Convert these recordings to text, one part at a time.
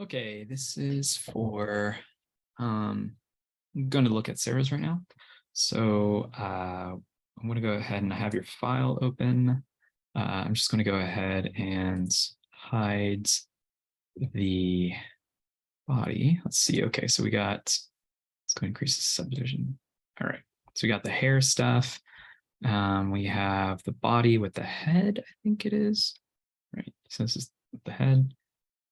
Okay, this is for, I'm going to look at Sarah's right now. So I'm going to go ahead and have your file open. I'm just going to go ahead and hide the body. Let's see. Okay, so we got, let's go increase the subdivision. All right, so we got the hair stuff. We have the body with the head, I think it is. Right, so this is the head.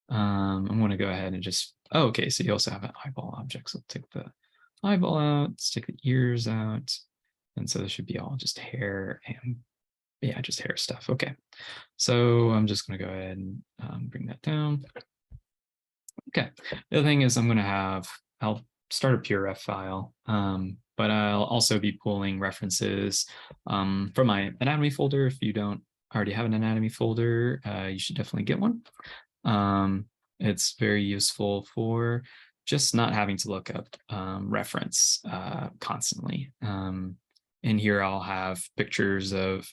I'm going to go ahead and just, oh, okay, so you also have an eyeball object. So take the eyeball out, let's take the ears out. And so this should be all just hair and yeah, just hair stuff. Okay, so I'm just going to go ahead and bring that down. Okay, the other thing is I'm going to have, I'll start a puref file, but I'll also be pulling references from my anatomy folder. If you don't already have an anatomy folder, you should definitely get one. It's very useful for just not having to look up reference constantly. In here, I'll have pictures of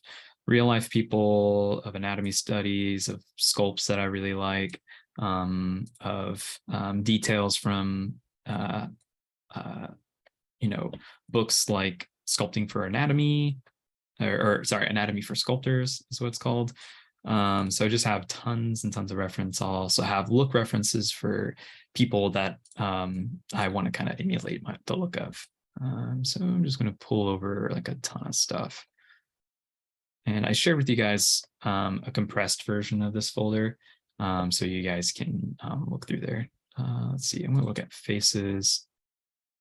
real life people, of anatomy studies, of sculpts that I really like, of details from, books like Sculpting for Anatomy, or sorry, Anatomy for Sculptors is what it's called. So I just have tons and tons of reference. I'll also have look references for people that I want to kind of emulate the look of. So I'm just going to pull over like a ton of stuff. And I shared with you guys a compressed version of this folder, so you guys can look through there. Let's see, I'm going to look at faces.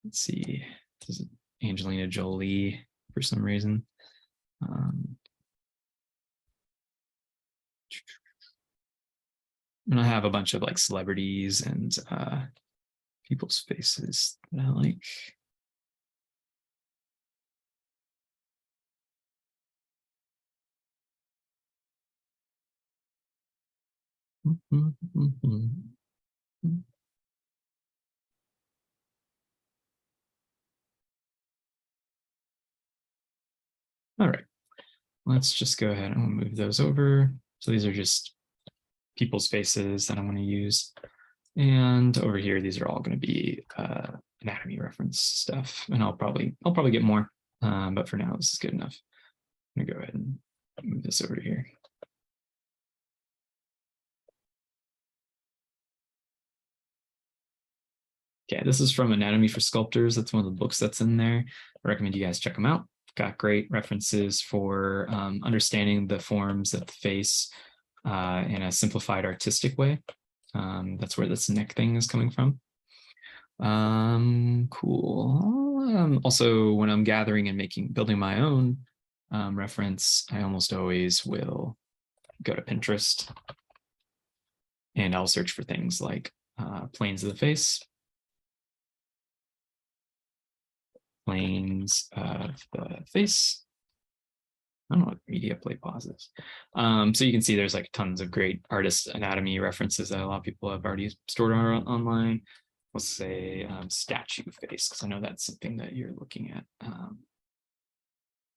Let's see, this is Angelina Jolie for some reason. And I have a bunch of like celebrities and people's faces that I like. All right, let's just go ahead and move those over. So these are just people's faces that I'm going to use. And over here, these are all going to be anatomy reference stuff. And I'll probably get more, but for now, this is good enough. I'm gonna go ahead and move this over here. Okay, this is from Anatomy for Sculptors. That's one of the books that's in there. I recommend you guys check them out. Got great references for understanding the forms of the face in a simplified artistic way. That's where this neck thing is coming from. Cool. Also, when I'm gathering and building my own reference, I almost always will go to Pinterest and I'll search for things like planes of the face, planes of the face. I don't know what media play pause is. So you can see there's like tons of great artist anatomy references that a lot of people have already stored online. Let's say statue face, because I know that's something that you're looking at.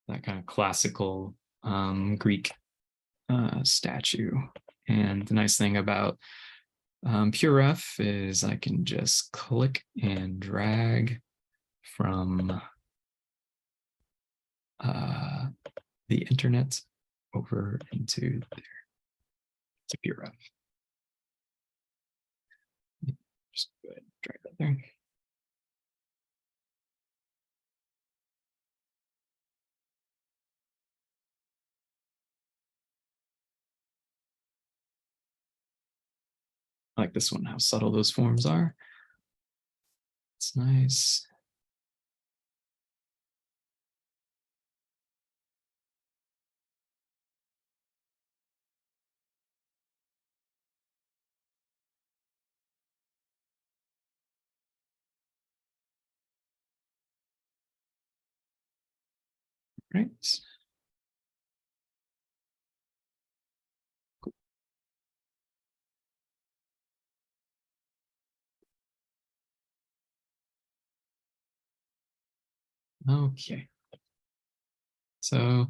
That kind of classical Greek statue. And the nice thing about puref is I can just click and drag from the internet over into there. It's a puref. Just go ahead and drag that there. I like this one, how subtle those forms are. It's nice. Right. Cool. Okay. So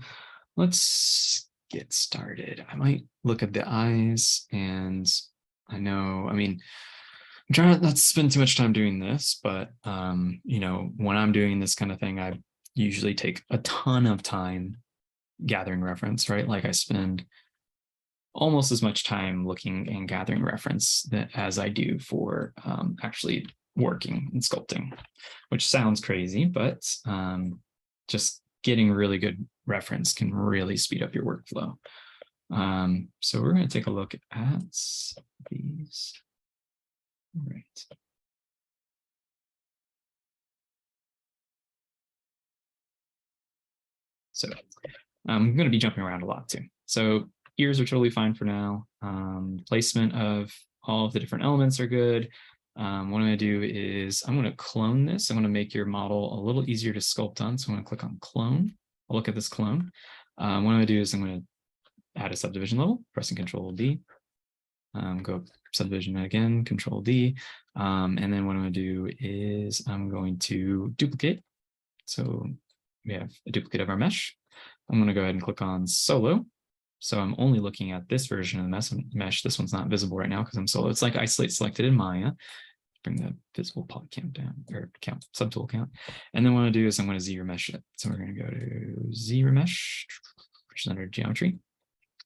let's get started. I might look at the eyes and I know, I mean, I'm trying not to spend too much time doing this, but you know, when I'm doing this kind of thing, I usually take a ton of time gathering reference, right? Like I spend almost as much time looking and gathering reference as I do for actually working and sculpting, which sounds crazy, but just getting really good reference can really speed up your workflow. So we're going to take a look at these. All right. So I'm going to be jumping around a lot too. So ears are totally fine for now. Placement of all of the different elements are good. What I'm going to do is I'm going to clone this. I'm going to make your model a little easier to sculpt on. So I'm going to click on clone. I'll look at this clone. What I'm going to do is I'm going to add a subdivision level, pressing Control D. Go subdivision again, Control D. And then what I'm going to do is I'm going to duplicate. So we have a duplicate of our mesh. I'm going to go ahead and click on solo. So I'm only looking at this version of the mesh. This one's not visible right now because I'm solo. It's like isolate selected in Maya. Bring the visible poly count down, or count, subtool count. And then what I'm going to do is I'm going to Z-remesh it. So we're going to go to Z-remesh, which is under geometry,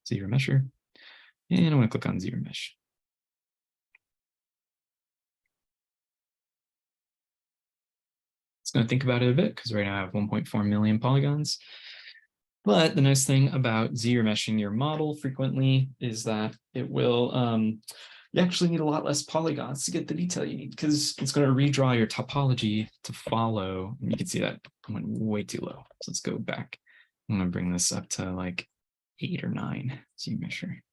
Z-remesher. And I'm going to click on Z-remesh. It's going to think about it a bit because right now I have 1.4 million polygons. But the nice thing about Z-remeshing your model frequently is that it will, you actually need a lot less polygons to get the detail you need because it's going to redraw your topology to follow. And you can see that went way too low. So let's go back. I'm going to bring this up to like 8 or 9 Z-mesher.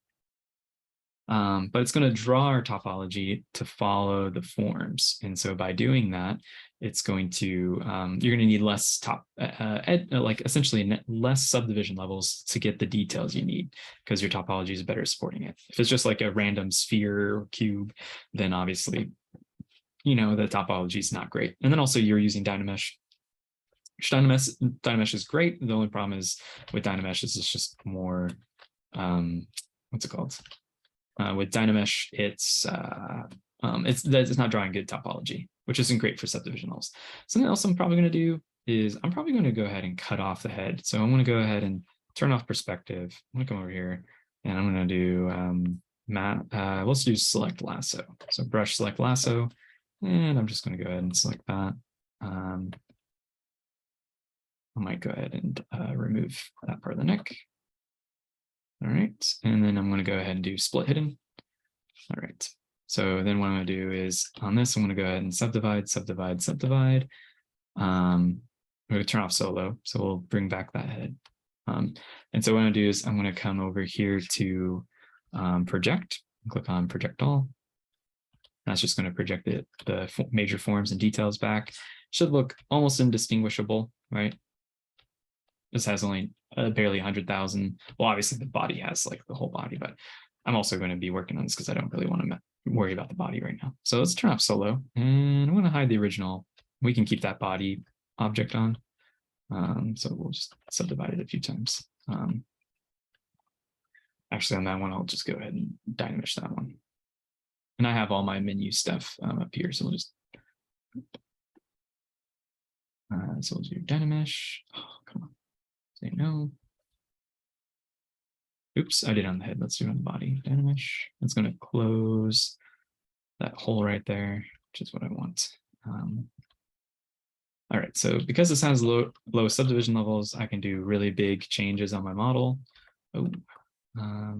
But it's going to draw our topology to follow the forms. And so by doing that, it's going to, you're going to need less like essentially less subdivision levels to get the details you need because your topology is better supporting it. If it's just like a random sphere or cube, then obviously, you know, the topology is not great. And then also you're using Dynamesh. Dynamesh is great. The only problem is with Dynamesh is it's just more, what's it called? With Dynamesh, it's not drawing good topology, which isn't great for subdivision levels. Something else I'm probably going to do is I'm probably going to go ahead and cut off the head. So I'm going to go ahead and turn off perspective. I'm going to come over here and I'm going to do let's do select lasso. So brush select lasso, and I'm just going to go ahead and select that. I might go ahead and remove that part of the neck. All right, and then I'm going to go ahead and do split hidden. All right, so then what I'm going to do is on this, I'm going to go ahead and subdivide. I'm going to turn off solo, so we'll bring back that head. And so what I'm going to do is I'm going to come over here to project, click on project all. That's just going to project the major forms and details back. Should look almost indistinguishable, right? This has only barely 100,000. Well, obviously the body has like the whole body, but I'm also going to be working on this because I don't really want to worry about the body right now. So let's turn off solo and I'm going to hide the original. We can keep that body object on. So we'll just subdivide it a few times. Actually on that one, I'll just go ahead and Dynamesh that one. And I have all my menu stuff up here. So we'll just, so we'll do Dynamesh. Oh, come on. Say no. Oops, I did on the head. Let's do it on the body. Dynamesh. It's going to close that hole right there, which is what I want. All right, so because this has low subdivision levels, I can do really big changes on my model. Oh, all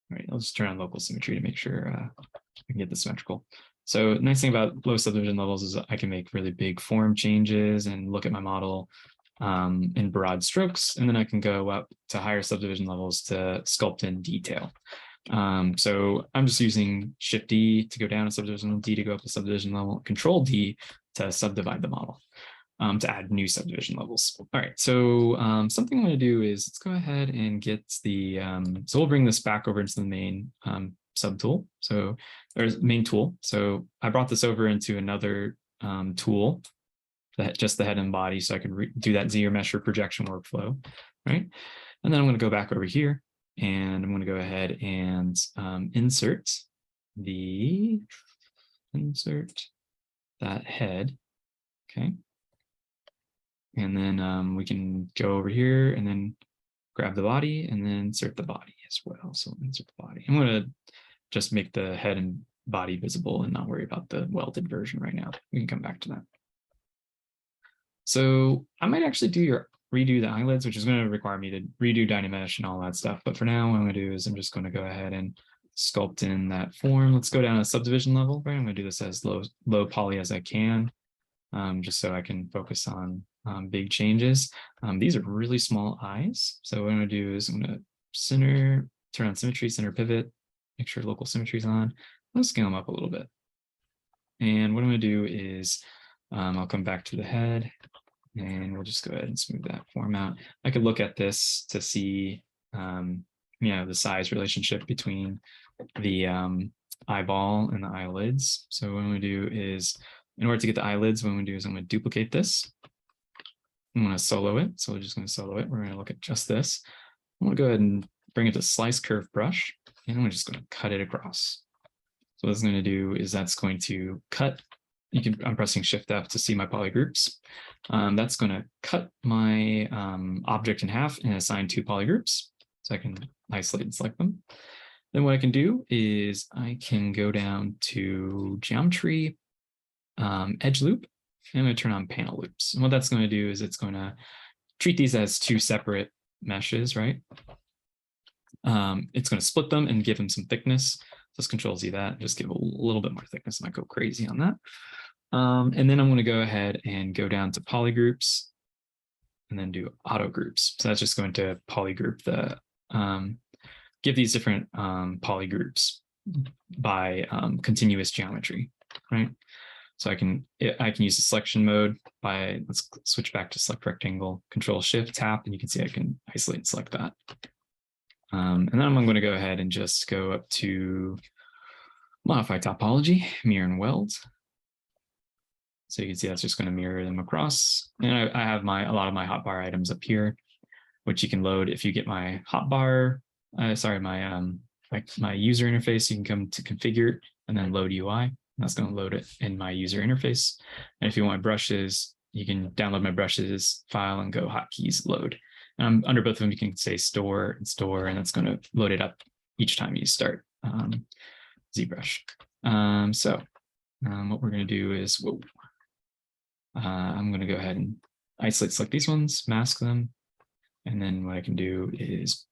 right, I'll just turn on local symmetry to make sure I can get this symmetrical. So nice thing about low subdivision levels is I can make really big form changes and look at my model in broad strokes, and then I can go up to higher subdivision levels to sculpt in detail. So I'm just using Shift D to go down a subdivision level, D to go up a subdivision level, Control D to subdivide the model, to add new subdivision levels. All right, so something I'm going to do is let's go ahead and get the, so we'll bring this back over into the main subtool. So there's main tool. So I brought this over into another tool, just the head and body, so I can do that Z-remesher projection workflow, right? And then I'm going to go back over here and I'm going to go ahead and insert the insert that head. Okay. And then we can go over here and then grab the body and then insert the body as well. So insert the body. I'm going to just make the head and body visible and not worry about the welded version right now. We can come back to that. So I might actually redo the eyelids, which is going to require me to redo Dynamesh and all that stuff. But for now, what I'm going to do is I'm just going to go ahead and sculpt in that form. Let's go down to subdivision level, right? I'm going to do this as low poly as I can, just so I can focus on big changes. These are really small eyes. So what I'm going to do is I'm going to turn on symmetry, center pivot, make sure local symmetry is on. I'll scale them up a little bit. And what I'm going to do is I'll come back to the head and we'll just go ahead and smooth that form out. I could look at this to see, the size relationship between the eyeball and the eyelids. So what I'm going to do is, in order to get the eyelids, what I'm going to do is I'm going to duplicate this. I'm going to solo it. So we're just going to solo it. We're going to look at just this. I'm going to go ahead and bring it to slice curve brush, and I'm just going to cut it across. So what it's going to do is that's going to cut. I'm pressing Shift F to see my polygroups. That's going to cut my object in half and assign 2 polygroups. So I can isolate and select them. Then what I can do is I can go down to geometry, edge loop, and I'm going to turn on panel loops. And what that's going to do is it's going to treat these as 2 separate meshes, right? It's going to split them and give them some thickness. Let's Control Z that, just give a little bit more thickness. I might go crazy on that. And then I'm going to go ahead and go down to polygroups and then do auto groups. So that's just going to polygroup the, give these different polygroups by continuous geometry, right? So I can use the selection mode by, let's switch back to select rectangle, Control Shift tap, and you can see I can isolate and select that. And then I'm going to go ahead and just go up to modify topology, mirror and weld. So you can see that's just going to mirror them across. And I have a lot of my hotbar items up here, which you can load if you get my hotbar. My user interface. You can come to configure and then load UI. That's going to load it in my user interface. And if you want brushes, you can download my brushes file and go hotkeys load. Under both of them, you can say store, and that's going to load it up each time you start ZBrush. What we're going to do is, I'm going to go ahead and select these ones, mask them, and then what I can do is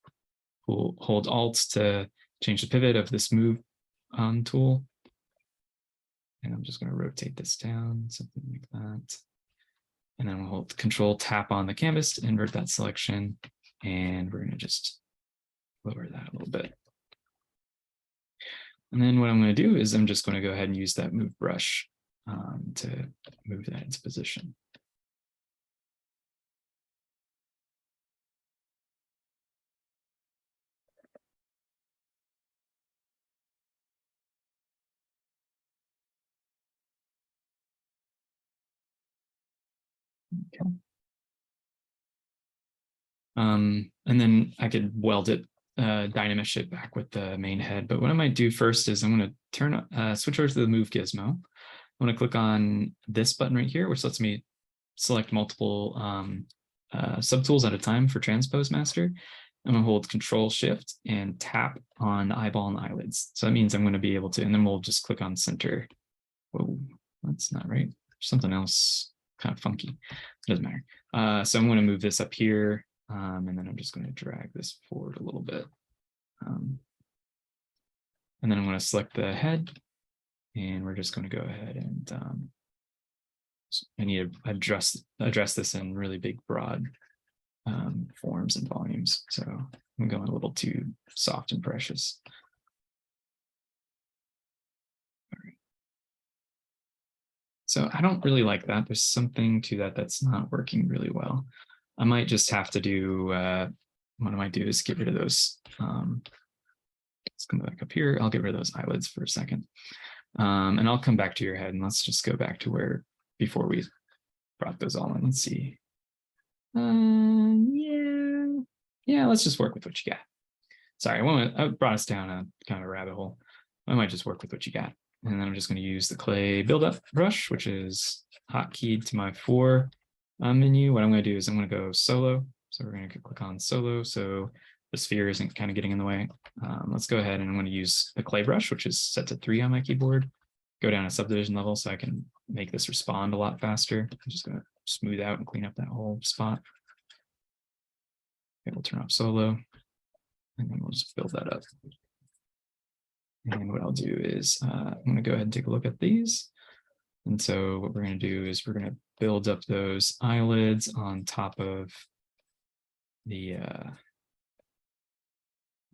hold Alt to change the pivot of this move tool. And I'm just going to rotate this down, something like that. And then we'll hold Control tap on the canvas to invert that selection. And we're going to just lower that a little bit. And then what I'm going to do is I'm just going to go ahead and use that move brush to move that into position. Okay. And then I could weld it, Dynamesh it back with the main head. But what I might do first is I'm going to switch over to the move gizmo. I'm going to click on this button right here, which lets me select multiple subtools at a time for transpose master. I'm going to hold Control Shift and tap on the eyeball and the eyelids. So that means I'm going to be able to, and then we'll just click on center. Whoa, that's not right. Something else kind of funky. It doesn't matter. So I'm going to move this up here, and then I'm just going to drag this forward a little bit. And then I'm going to select the head, and we're just going to go ahead and I need to address this in really big, broad forms and volumes. So I'm going a little too soft and precious. All right. So I don't really like that. There's something to that that's not working really well. I might just have to do, what I might do is get rid of those. Let's come back up here. I'll get rid of those eyelids for a second. And I'll come back to your head, and let's just go back to where before we brought those all in. Let's see. Yeah, let's just work with what you got. Sorry, I brought us down a kind of a rabbit hole. I might just work with what you got. And then I'm just going to use the clay buildup brush, which is hotkeyed to my 4 menu. What I'm going to do is I'm going to go solo. So we're going to click on solo. So the sphere isn't kind of getting in the way. Let's go ahead and I'm going to use the clay brush, which is set to 3 on my keyboard. Go down a subdivision level so I can make this respond a lot faster. I'm just going to smooth out and clean up that whole spot. Okay, we'll turn off solo. And then we'll just build that up. And what I'll do is I'm going to go ahead and take a look at these. And so what we're going to do is we're going to build up those eyelids on top of the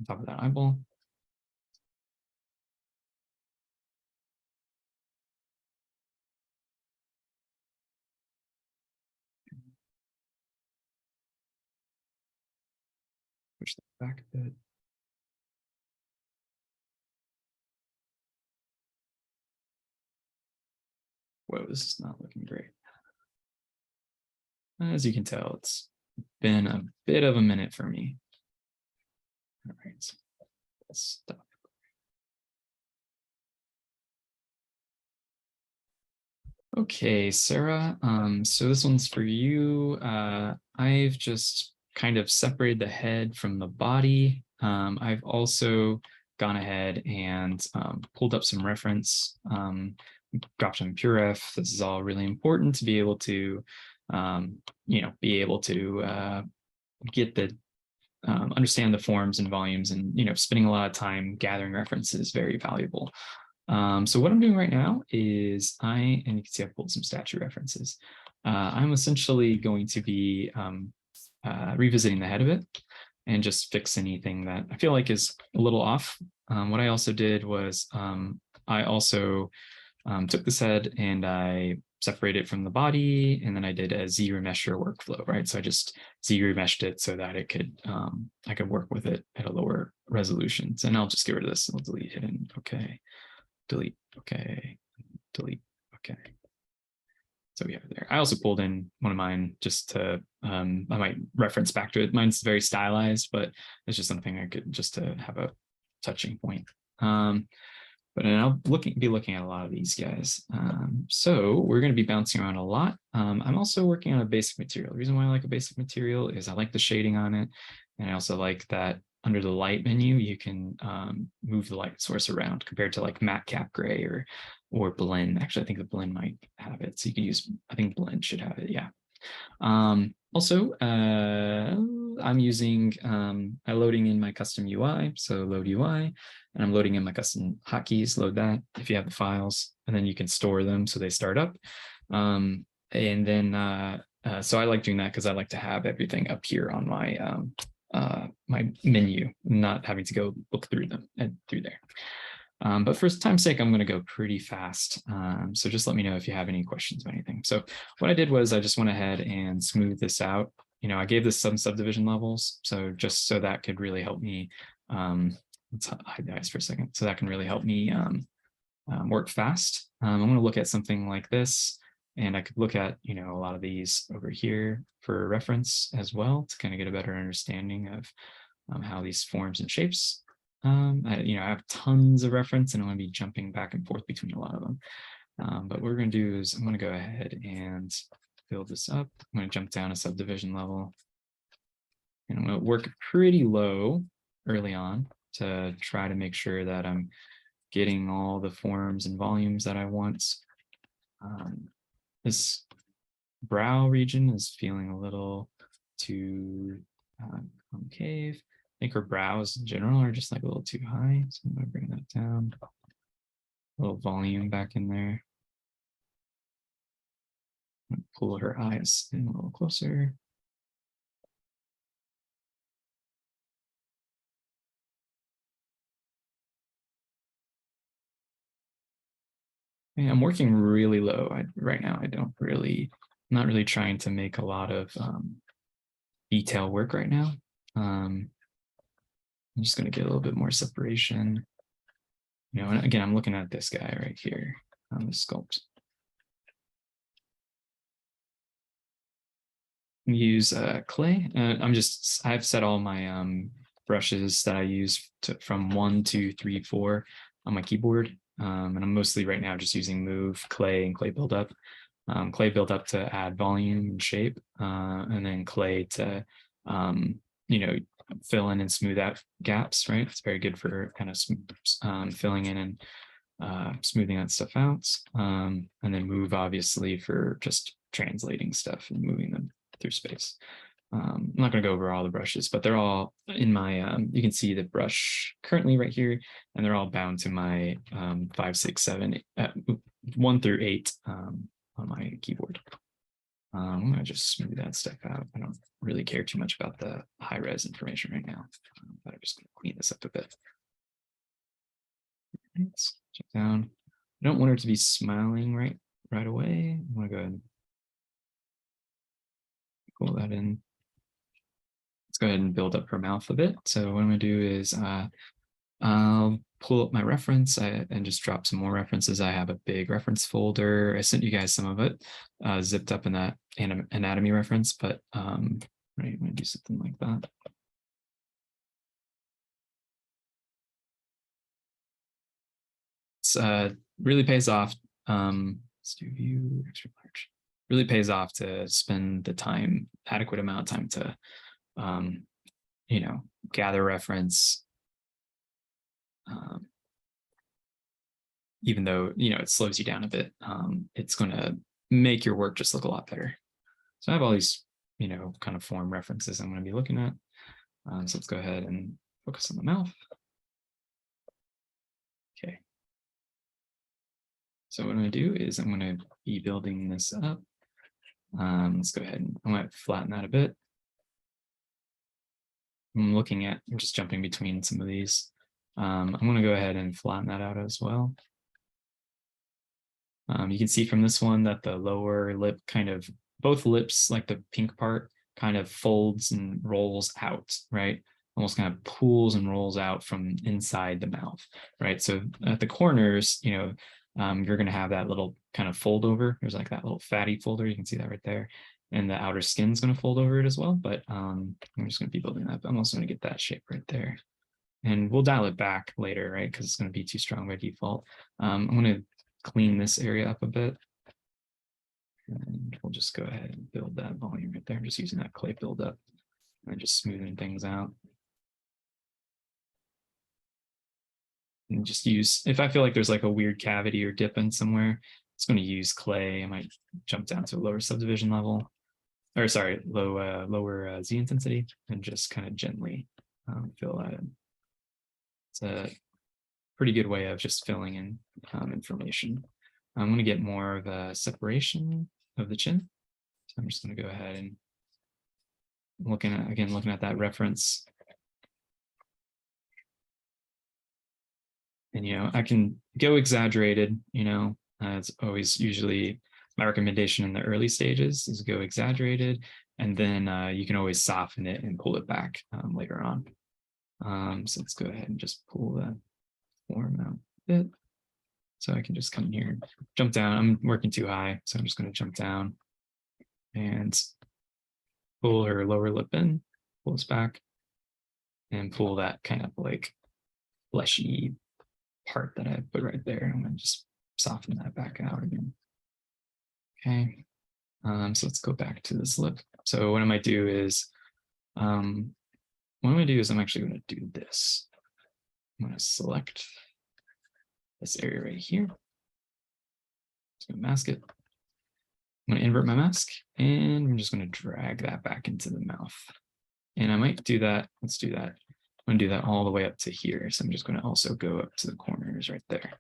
that eyeball. Push that back a bit. Whoa, this is not looking great. As you can tell, it's been a bit of a minute for me. All right, let's stop. Okay, Sarah, so this one's for you. I've just kind of separated the head from the body. I've also gone ahead and pulled up some reference, dropped some PureF. This is all really important to be able to, get the understand the forms and volumes, and spending a lot of time gathering references is very valuable. So what I'm doing right now is and you can see I've pulled some statue references. I'm essentially going to be revisiting the head of it and just fix anything that I feel like is a little off. What I also did was I also took this head and I separated it from the body, and then I did a Z remesher workflow, right? So I just Z remeshed it so that it could I could work with it at a lower resolutions. And I'll just get rid of this. I'll delete hidden. Okay. Delete. Okay. Delete. Okay. So we have it there. I also pulled in one of mine just to, I might reference back to it. Mine's very stylized, but it's just something I could just to have a touching point. But I'll be looking at a lot of these guys. So we're going to be bouncing around a lot. I'm also working on a basic material. The reason why I like a basic material is I like the shading on it. And I also like that under the light menu, you can move the light source around compared to like matte cap gray or blend. Actually, I think the blend might have it. So you can use, I think blend should have it. Yeah. Also, I'm using, I'm loading in my custom UI, so load UI, and I'm loading in my custom hotkeys, load that if you have the files, and then you can store them so they start up. And then, so I like doing that because I like to have everything up here on my my menu, not having to go look through them and through there. But for time's sake, I'm going to go pretty fast. So just let me know if you have any questions about anything. So what I did was I just went ahead and smoothed this out. I gave this some subdivision levels. So just so that could really help me, let's hide the eyes for a second. So that can really help me work fast. I'm going to look at something like this, and I could look at, a lot of these over here for reference as well to kind of get a better understanding of how these forms and shapes. I have tons of reference, and I'm going to be jumping back and forth between a lot of them. But what we're going to do is I'm going to go ahead and build this up. I'm going to jump down a subdivision level, and I'm going to work pretty low early on to try to make sure that I'm getting all the forms and volumes that I want. This brow region is feeling a little too concave. I think her brows in general are just like a little too high. So I'm going to bring that down. A little volume back in there. Pull her eyes in a little closer. I'm working really low right now. I'm not really trying to make a lot of detail work right now. I'm just going to get a little bit more separation. And again, I'm looking at this guy right here on the sculpt. Use clay. I've set all my brushes that I use from 1, 2, 3, 4 on my keyboard. And I'm mostly right now just using move, clay, and clay buildup. Clay buildup to add volume and shape, and then clay to, you know, fill in and smooth out gaps, right? It's very good for kind of filling in and smoothing that stuff out. And then move, obviously, for just translating stuff and moving them through space. I'm not going to go over all the brushes, but they're all in my, you can see the brush currently right here, and they're all bound to my 5, 6, 7, 1 through 8 on my keyboard. I'm going to just smooth that stuff out. I don't really care too much about the high res information right now, but I'm just going to clean this up a bit. Let's check down. I don't want her to be smiling right away. I'm going to go ahead and pull that in. Let's go ahead and build up her mouth a bit. So what I'm going to do is I'll pull up my reference and just drop some more references. I have a big reference folder. I sent you guys some of it zipped up in that anatomy reference, but right, I'm going to do something like that. It's really pays off. Let's do view extra large. Really pays off to spend the time, adequate amount of time to you know, gather reference, even though, you know, it slows you down a bit. It's going to make your work just look a lot better. So I have all these, you know, kind of form references I'm going to be looking at. So let's go ahead and focus on the mouth. Okay. So what I'm going to do is I'm going to be building this up. Let's go ahead and I might flatten that a bit. I'm just jumping between some of these. I'm going to go ahead and flatten that out as well. You can see from this one that the lower lip kind of, both lips, like the pink part, kind of folds and rolls out, right? Almost kind of pulls and rolls out from inside the mouth, right? So at the corners, you know, you're going to have that little kind of fold over. There's like that little fatty folder. You can see that right there. And the outer skin's going to fold over it as well. But I'm just going to be building that. But I'm also going to get that shape right there. And we'll dial it back later, right? Because it's going to be too strong by default. I'm going to clean this area up a bit. And we'll just go ahead and build that volume right there. I'm just using that clay buildup and just smoothing things out. And just use, if I feel like there's like a weird cavity or dip in somewhere, it's going to use clay. I might jump down to a lower subdivision level, or sorry, lower Z intensity, and just kind of gently fill that in. It's a pretty good way of just filling in information. I'm going to get more of a separation of the chin. So I'm just going to go ahead and looking at that reference. And, you know, I can go exaggerated, you know, it's always usually my recommendation in the early stages is go exaggerated, and then you can always soften it and pull it back later on. So let's go ahead and just pull that form out a bit. So I can just come in here and jump down. I'm working too high, so I'm just going to jump down and pull her lower lip in, pull this back, and pull that kind of like fleshy part that I put right there. I'm going to just soften that back out again. Okay. So let's go back to this lip. So what I might do is, I'm actually going to do this. I'm going to select this area right here. Just going to mask it. I'm going to invert my mask, and I'm just going to drag that back into the mouth. And I might do that. Let's do that. I'm going to do that all the way up to here. So I'm just going to also go up to the corners right there.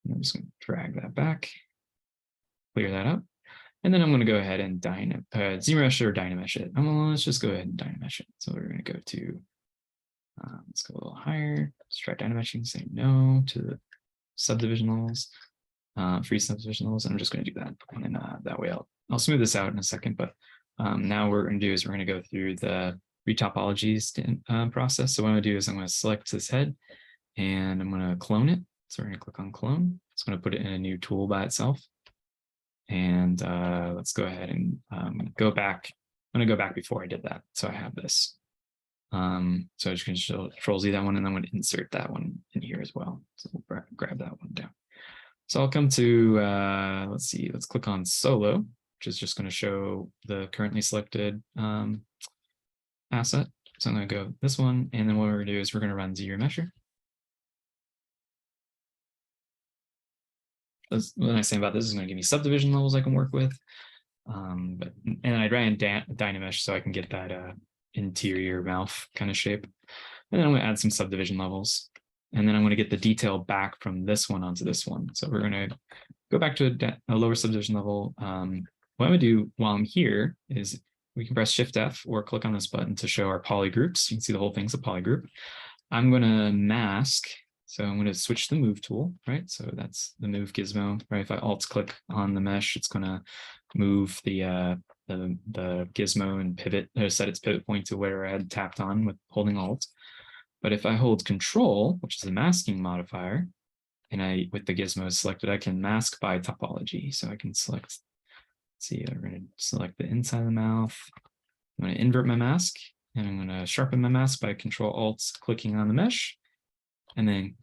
And I'm just going to drag that back, clear that up. And then I'm going to go ahead and ZMesh or Dynamesh it. Let's just go ahead and Dynamesh it. So we're going to go to, let's go a little higher. Let's try Dynameshing, say no to the subdivisionals, free subdivisionals. And I'm just going to do that. And that way I'll smooth this out in a second. But now what we're going to do is we're going to go through the retopology process. So what I'm going to do is I'm going to select this head and I'm going to clone it. So we're going to click on clone. It's going to put it in a new tool by itself. And let's go ahead and go back. I'm going to go back before I did that. So I have this. So I just control Z that one, and then I'm going to insert that one in here as well. So we'll grab that one down. So I'll come to, let's see, let's click on solo, which is just going to show the currently selected asset. So I'm going to go this one, and then what we're going to do is we're going to run ZRemesher. When I say about this is going to give me subdivision levels I can work with. And I ran Dynamesh so I can get that interior mouth kind of shape. And then I'm going to add some subdivision levels. And then I'm going to get the detail back from this one onto this one. So we're going to go back to a lower subdivision level. What I'm going to do while I'm here is we can press Shift F or click on this button to show our poly groups. You can see the whole thing's a poly group. I'm going to mask. So I'm going to switch the move tool, right? So that's the move gizmo, right? If I alt click on the mesh, it's going to move the gizmo and pivot, or set its pivot point to where I had tapped on with holding alt. But if I hold Control, which is a masking modifier, and with the gizmo selected, I can mask by topology. So I can select, see, I'm going to select the inside of the mouth. I'm going to invert my mask, and I'm going to sharpen my mask by Control Alt clicking on the mesh, and then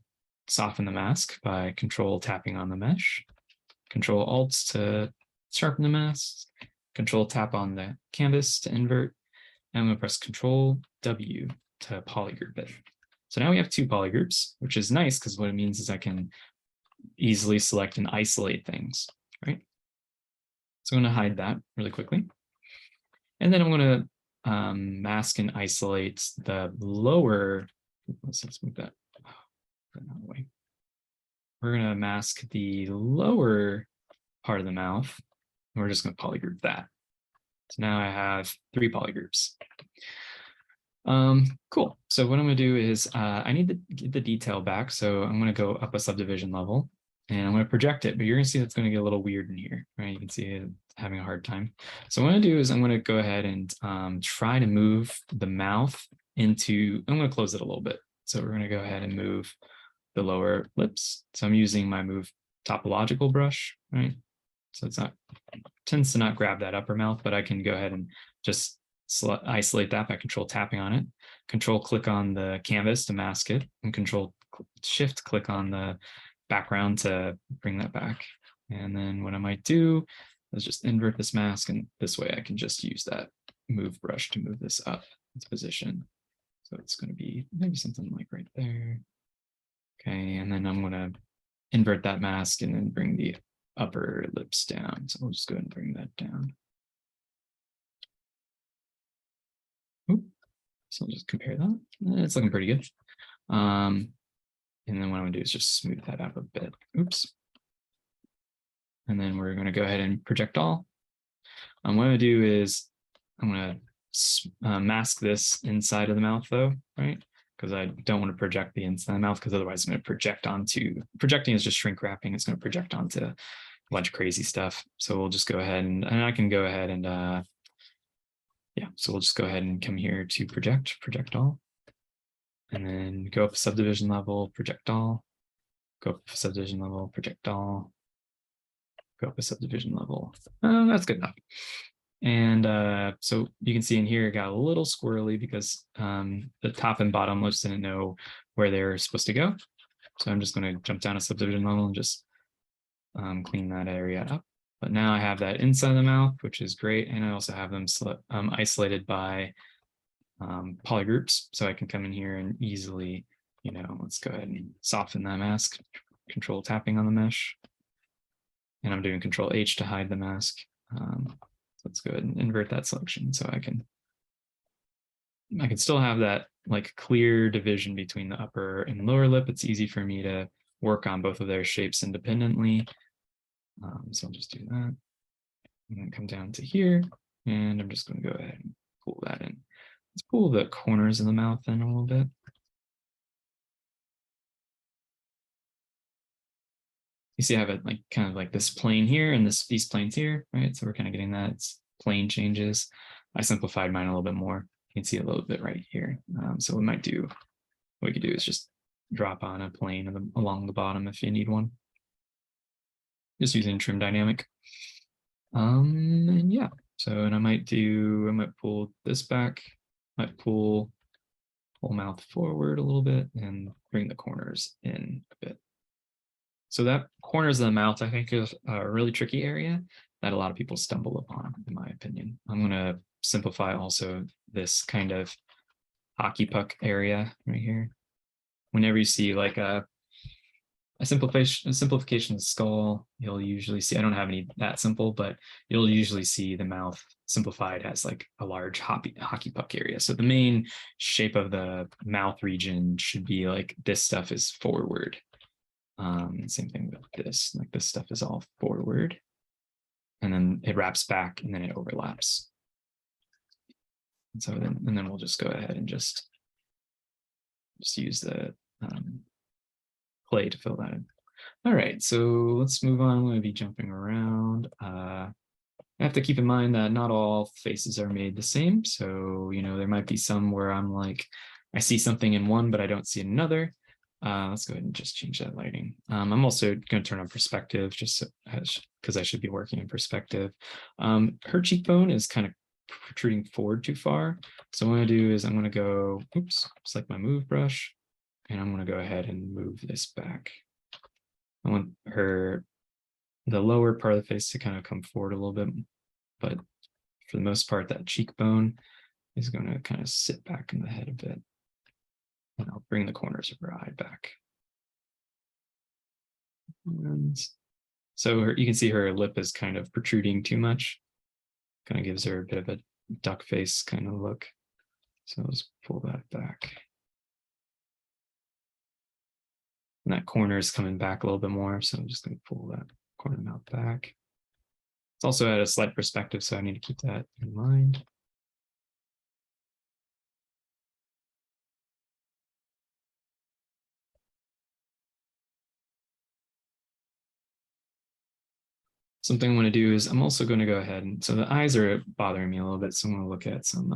soften the mask by Control tapping on the mesh. Control Alt to sharpen the mask. Control tap on the canvas to invert. And I'm going to press Control W to polygroup it. So now we have two polygroups, which is nice because what it means is I can easily select and isolate things, right? So I'm going to hide that really quickly. And then I'm going to mask and isolate the lower, let's move that away. We're going to mask the lower part of the mouth, and we're just going to polygroup that. So now I have 3 polygroups. Cool. So what I'm going to do is I need to get the detail back. So I'm going to go up a subdivision level and I'm going to project it, but you're going to see that's going to get a little weird in here, right? You can see it having a hard time. So what I'm going to do is I'm going to go ahead and try to move the mouth into, I'm going to close it a little bit. So we're going to go ahead and move the lower lips. So I'm using my move topological brush, right? So it's not, tends to not grab that upper mouth, but I can go ahead and just isolate that by Control tapping on it. Control click on the canvas to mask it, and Control Shift click on the background to bring that back. And then what I might do is just invert this mask, and this way I can just use that move brush to move this up its position. So it's going to be maybe something like right there. Okay, and then I'm going to invert that mask and then bring the upper lips down. So we'll just go ahead and bring that down. Oop. So I'll just compare that. It's looking pretty good. And then what I'm going to do is just smooth that out a bit. Oops. And then we're going to go ahead and project all. What I'm going to do is I'm going to mask this inside of the mouth though, right? Because I don't want to project the inside of the mouth, because otherwise it's going to project onto, projecting is just shrink wrapping. It's going to project onto a bunch of crazy stuff. So we'll just go ahead and I can go ahead and yeah, so we'll just go ahead and come here to project all, and then go up subdivision level, project all, go up subdivision level, project all, go up a subdivision level. That's good enough. And so you can see in here, it got a little squirrely because the top and bottom lips didn't know where they're supposed to go. So I'm just going to jump down a subdivision level and just clean that area up. But now I have that inside of the mouth, which is great. And I also have them isolated by polygroups. So I can come in here and easily, let's go ahead and soften that mask, Control tapping on the mesh. And I'm doing Control H to hide the mask. So let's go ahead and invert that selection. So I can still have that like clear division between the upper and lower lip. It's easy for me to work on both of their shapes independently. So I'll just do that. And then come down to here, and I'm just going to go ahead and pull that in. Let's pull the corners of the mouth in a little bit. You see I have it like kind of like this plane here and these planes here, right? So we're kind of getting that. It's plane changes. I simplified mine a little bit more. You can see a little bit right here. So what we could do is just drop on a plane along the bottom if you need one. Just using trim dynamic. And yeah, so, and I might pull this back, might pull pull mouth forward a little bit and bring the corners in a bit. So that corners of the mouth, I think, is a really tricky area that a lot of people stumble upon, in my opinion. I'm going to simplify also this kind of hockey puck area right here. Whenever you see like a simplification of the skull, you'll usually see, I don't have any that simple, but you'll usually see the mouth simplified as like a large hockey puck area. So the main shape of the mouth region should be like this stuff is forward. Same thing with this, like this stuff is all forward. And then it wraps back and then it overlaps. And so then we'll just go ahead and just use the clay to fill that in. All right, so let's move on. I'm going to be jumping around. I have to keep in mind that not all faces are made the same. So, there might be some where I'm like, I see something in one, but I don't see another. Let's go ahead and just change that lighting. I'm also going to turn on perspective just because I should be working in perspective. Her cheekbone is kind of protruding forward too far. So what I'm going to do is I'm going to go, select my move brush, and I'm going to go ahead and move this back. I want the lower part of the face to kind of come forward a little bit, but for the most part, that cheekbone is going to kind of sit back in the head a bit. And I'll bring the corners of her eye back. And so you can see her lip is kind of protruding too much. Kind of gives her a bit of a duck face kind of look. So let's pull that back. And that corner is coming back a little bit more. So I'm just going to pull that corner mouth back. It's also at a slight perspective, so I need to keep that in mind. Something I want to do is I'm also going to go ahead and, so the eyes are bothering me a little bit. So I'm going to look at some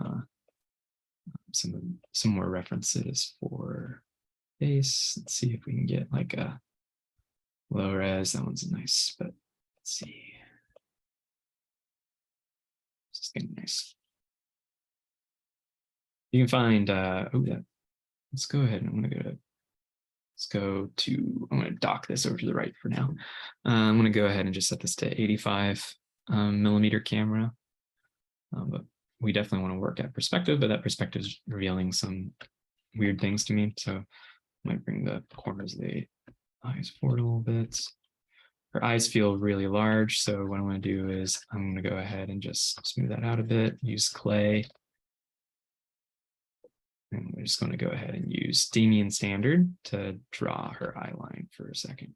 more references for face. Let's see if we can get like a low res. That one's nice, but let's see. It's getting nice. You can find, let's go ahead and I'm going to dock this over to the right for now. I'm going to go ahead and just set this to 85 millimeter camera. But we definitely want to work at perspective, but that perspective is revealing some weird things to me. So I might bring the corners of the eyes forward a little bit. Her eyes feel really large. So what I'm going to do is I'm going to go ahead and just smooth that out a bit, use clay. And we're just going to go ahead and use Demian Standard to draw her eye line for a second.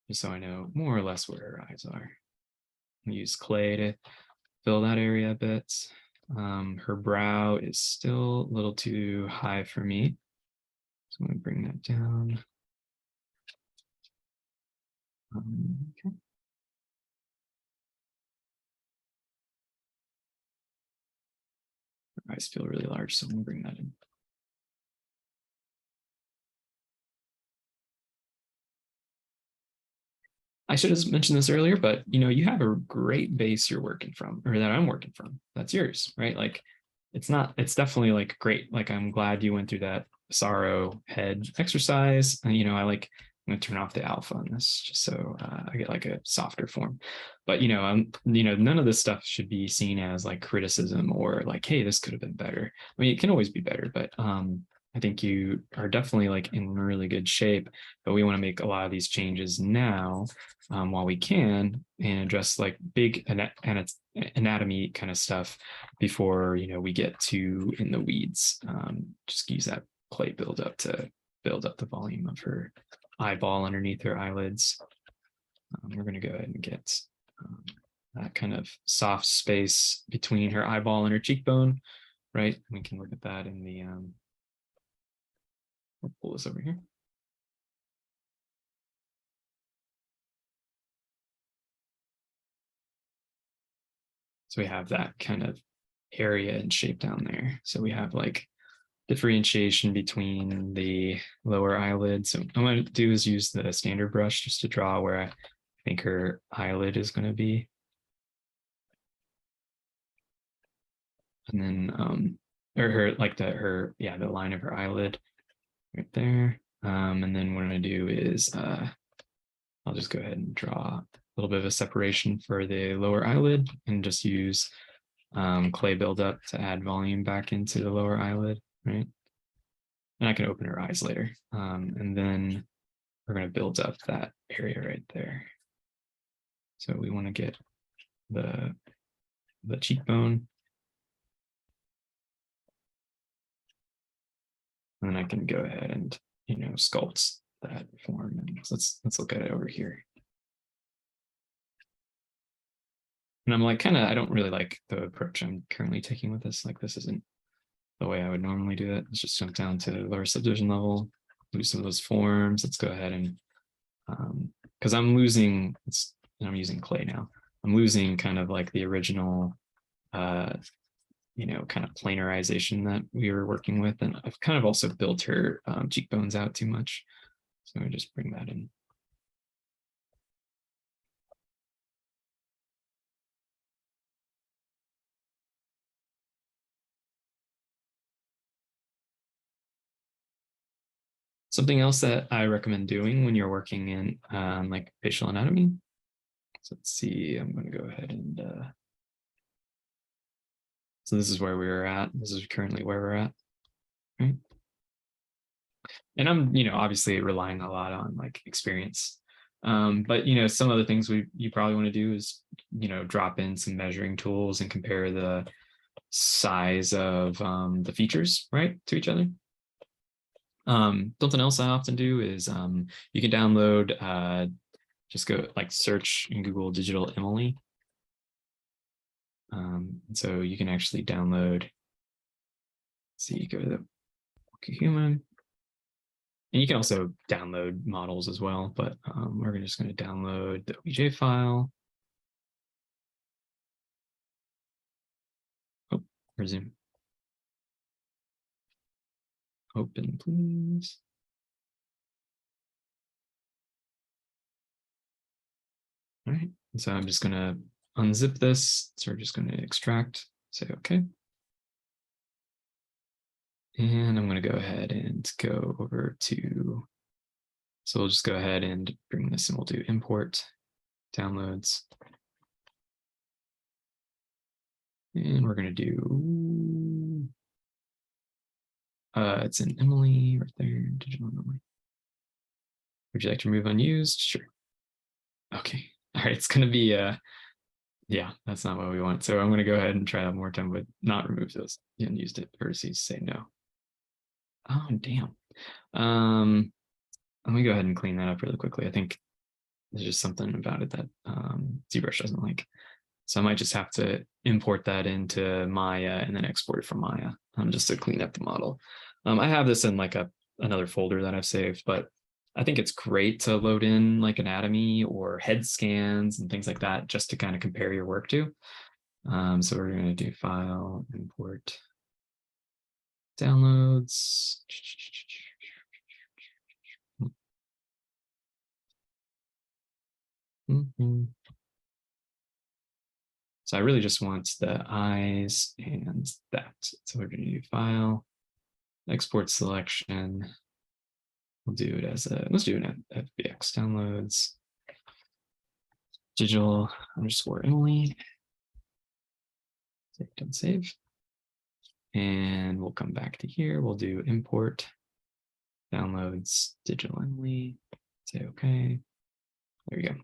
Just so I know more or less where her eyes are. I'm use clay to fill that area a bit. Her brow is still a little too high for me. So I'm going to bring that down. Okay. Her eyes feel really large, so I'm going to bring that in. I should have mentioned this earlier, but you have a great base you're working from, or that I'm working from. That's yours, right? Like it's definitely like great. Like I'm glad you went through that sorrow head exercise. And I'm going to turn off the alpha on this just so I get like a softer form. But none of this stuff should be seen as like criticism or like, hey, this could have been better. I mean, it can always be better, but I think you are definitely like in really good shape, but we want to make a lot of these changes now while we can and address like big anatomy kind of stuff before, we get to in the weeds. Just use that clay buildup to build up the volume of her eyeball underneath her eyelids. We're going to go ahead and get that kind of soft space between her eyeball and her cheekbone, right? We can look at that in the, we'll pull this over here. So we have that kind of area and shape down there. So we have like differentiation between the lower eyelid. So what I'm going to do is use the standard brush just to draw where I think her eyelid is going to be. And then or her, like the line of her eyelid right there. And then what I'm gonna do is I'll just go ahead and draw a little bit of a separation for the lower eyelid and just use clay buildup to add volume back into the lower eyelid, right? And I can open her eyes later. And then we're going to build up that area right there. So we want to get the cheekbone. And then I can go ahead and, sculpt that form. And let's look at it over here. And I'm like, I don't really like the approach I'm currently taking with this. Like, this isn't the way I would normally do it. Let's just jump down to the lower subdivision level, lose some of those forms. Let's go ahead and, because I'm losing, I'm using clay now. I'm losing kind of like the original, kind of planarization that we were working with. And I've kind of also built her cheekbones out too much. So I just bring that in. Something else that I recommend doing when you're working in like facial anatomy. So let's see, I'm going to go ahead and, so this is where we were at. This is currently where we're at, right? And I'm, obviously relying a lot on like experience. But, some other things you probably want to do is, drop in some measuring tools and compare the size of the features, right, to each other. Something else I often do is you can download, just go like search in Google Digital Emily. So you can actually download, see, go to the Human. And you can also download models as well, but we're just going to download the OBJ file. Oh, resume. Open, please. All right, so I'm just going to unzip this. So we're just going to extract, say okay. And I'm going to go ahead and go over to, so we'll just go ahead and bring this and we'll do import downloads. And we're going to do, it's in Emily right there, digital Emily. Would you like to remove unused? Sure. Okay. All right. It's going to be, yeah, that's not what we want. So I'm going to go ahead and try that one more time, but not remove those unused vertices, say no. Oh, damn. Let me go ahead and clean that up really quickly. I think there's just something about it that ZBrush doesn't like. So I might just have to import that into Maya and then export it from Maya just to clean up the model. I have this in like another folder that I've saved, but I think it's great to load in like anatomy or head scans and things like that just to kind of compare your work to. So we're going to do file, import, downloads. So I really just want the eyes and that. So we're going to do file, export selection. We'll do it as let's do an FBX downloads, digital underscore Emily. Don't save. And we'll come back to here. We'll do import downloads, digital Emily. Say okay. There we go.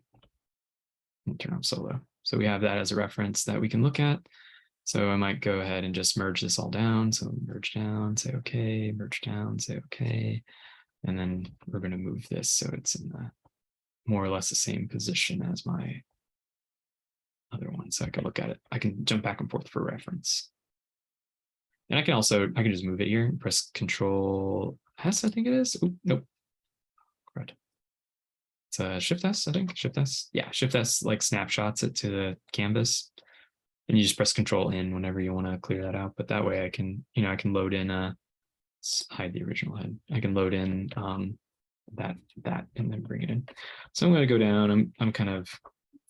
And turn off solo. So we have that as a reference that we can look at. So I might go ahead and just merge this all down. So merge down, say okay, merge down, say okay. And then we're going to move this so it's in the more or less the same position as my other one. So I can look at it. I can jump back and forth for reference. And I can just move it here and press Control S, I think it is. Ooh, nope. Correct. It's Shift S, I think. Shift S. Yeah, Shift S like snapshots it to the canvas. And you just press Control N whenever you want to clear that out. But that way I can, I can load in hide the original head. I can load in that and then bring it in. So I'm going to go down. I'm kind of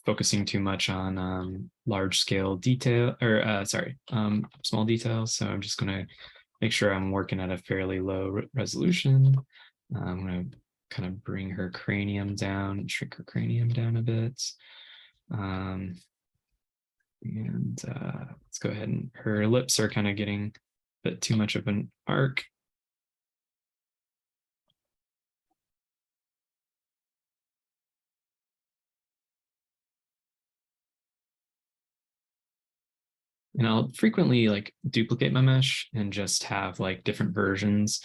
focusing too much on large scale detail or small details. So I'm just going to make sure I'm working at a fairly low resolution. I'm going to kind of bring her cranium down and shrink her cranium down a bit. Let's go ahead, and her lips are kind of getting a bit too much of an arc. And I'll frequently like duplicate my mesh and just have like different versions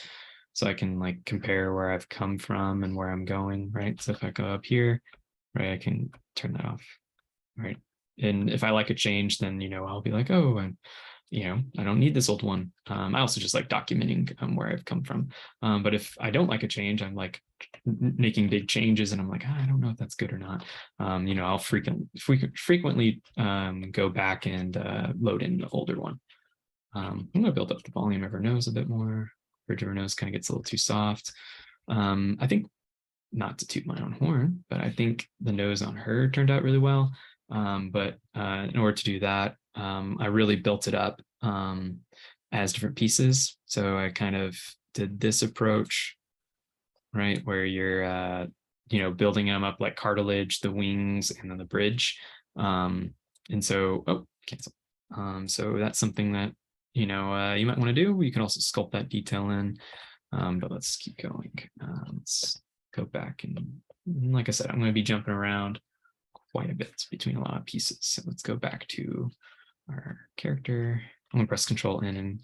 so I can like compare where I've come from and where I'm going, right? So if I go up here, right, I can turn that off, right? And if I like a change, then, I'll be like, oh, and I don't need this old one. I also just like documenting where I've come from. But if I don't like a change, I'm like making big changes and I'm like, I don't know if that's good or not. I'll frequently go back and load in the older one. I'm going to build up the volume of her nose a bit more. Bridge of her nose kind of gets a little too soft. I think, not to toot my own horn, but I think the nose on her turned out really well. But in order to do that, I really built it up as different pieces. So I kind of did this approach, right, where you're building them up like cartilage, the wings, and then the bridge. And so, cancel. So that's something that you might want to do. You can also sculpt that detail in, but let's keep going. Let's go back, and like I said, I'm going to be jumping around quite a bit between a lot of pieces. So let's go back to our character. I'm going to press Control N and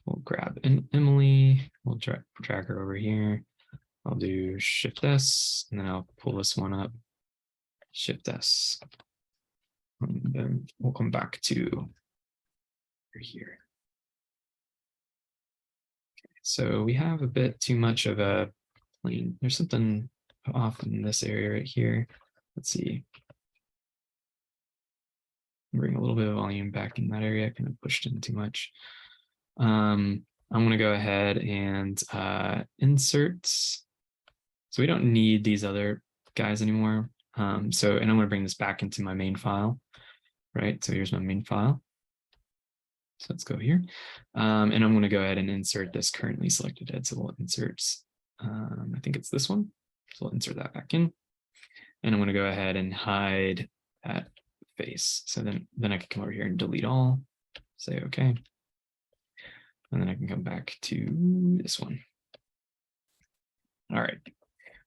we'll grab Emily. We'll drag her over here. I'll do Shift S, and then I'll pull this one up. Shift S. And then we'll come back to here. Okay, so we have a bit too much of a plane. There's something off in this area right here. Let's see. Bring a little bit of volume back in that area. Kind of pushed in too much. I'm going to go ahead and insert. So we don't need these other guys anymore. And I'm going to bring this back into my main file, right? So here's my main file. So let's go here. And I'm going to go ahead and insert this currently selected head. So we'll insert, I think it's this one. So we'll insert that back in. And I'm going to go ahead and hide that face. So then I can come over here and delete all, say okay. And then I can come back to this one. All right.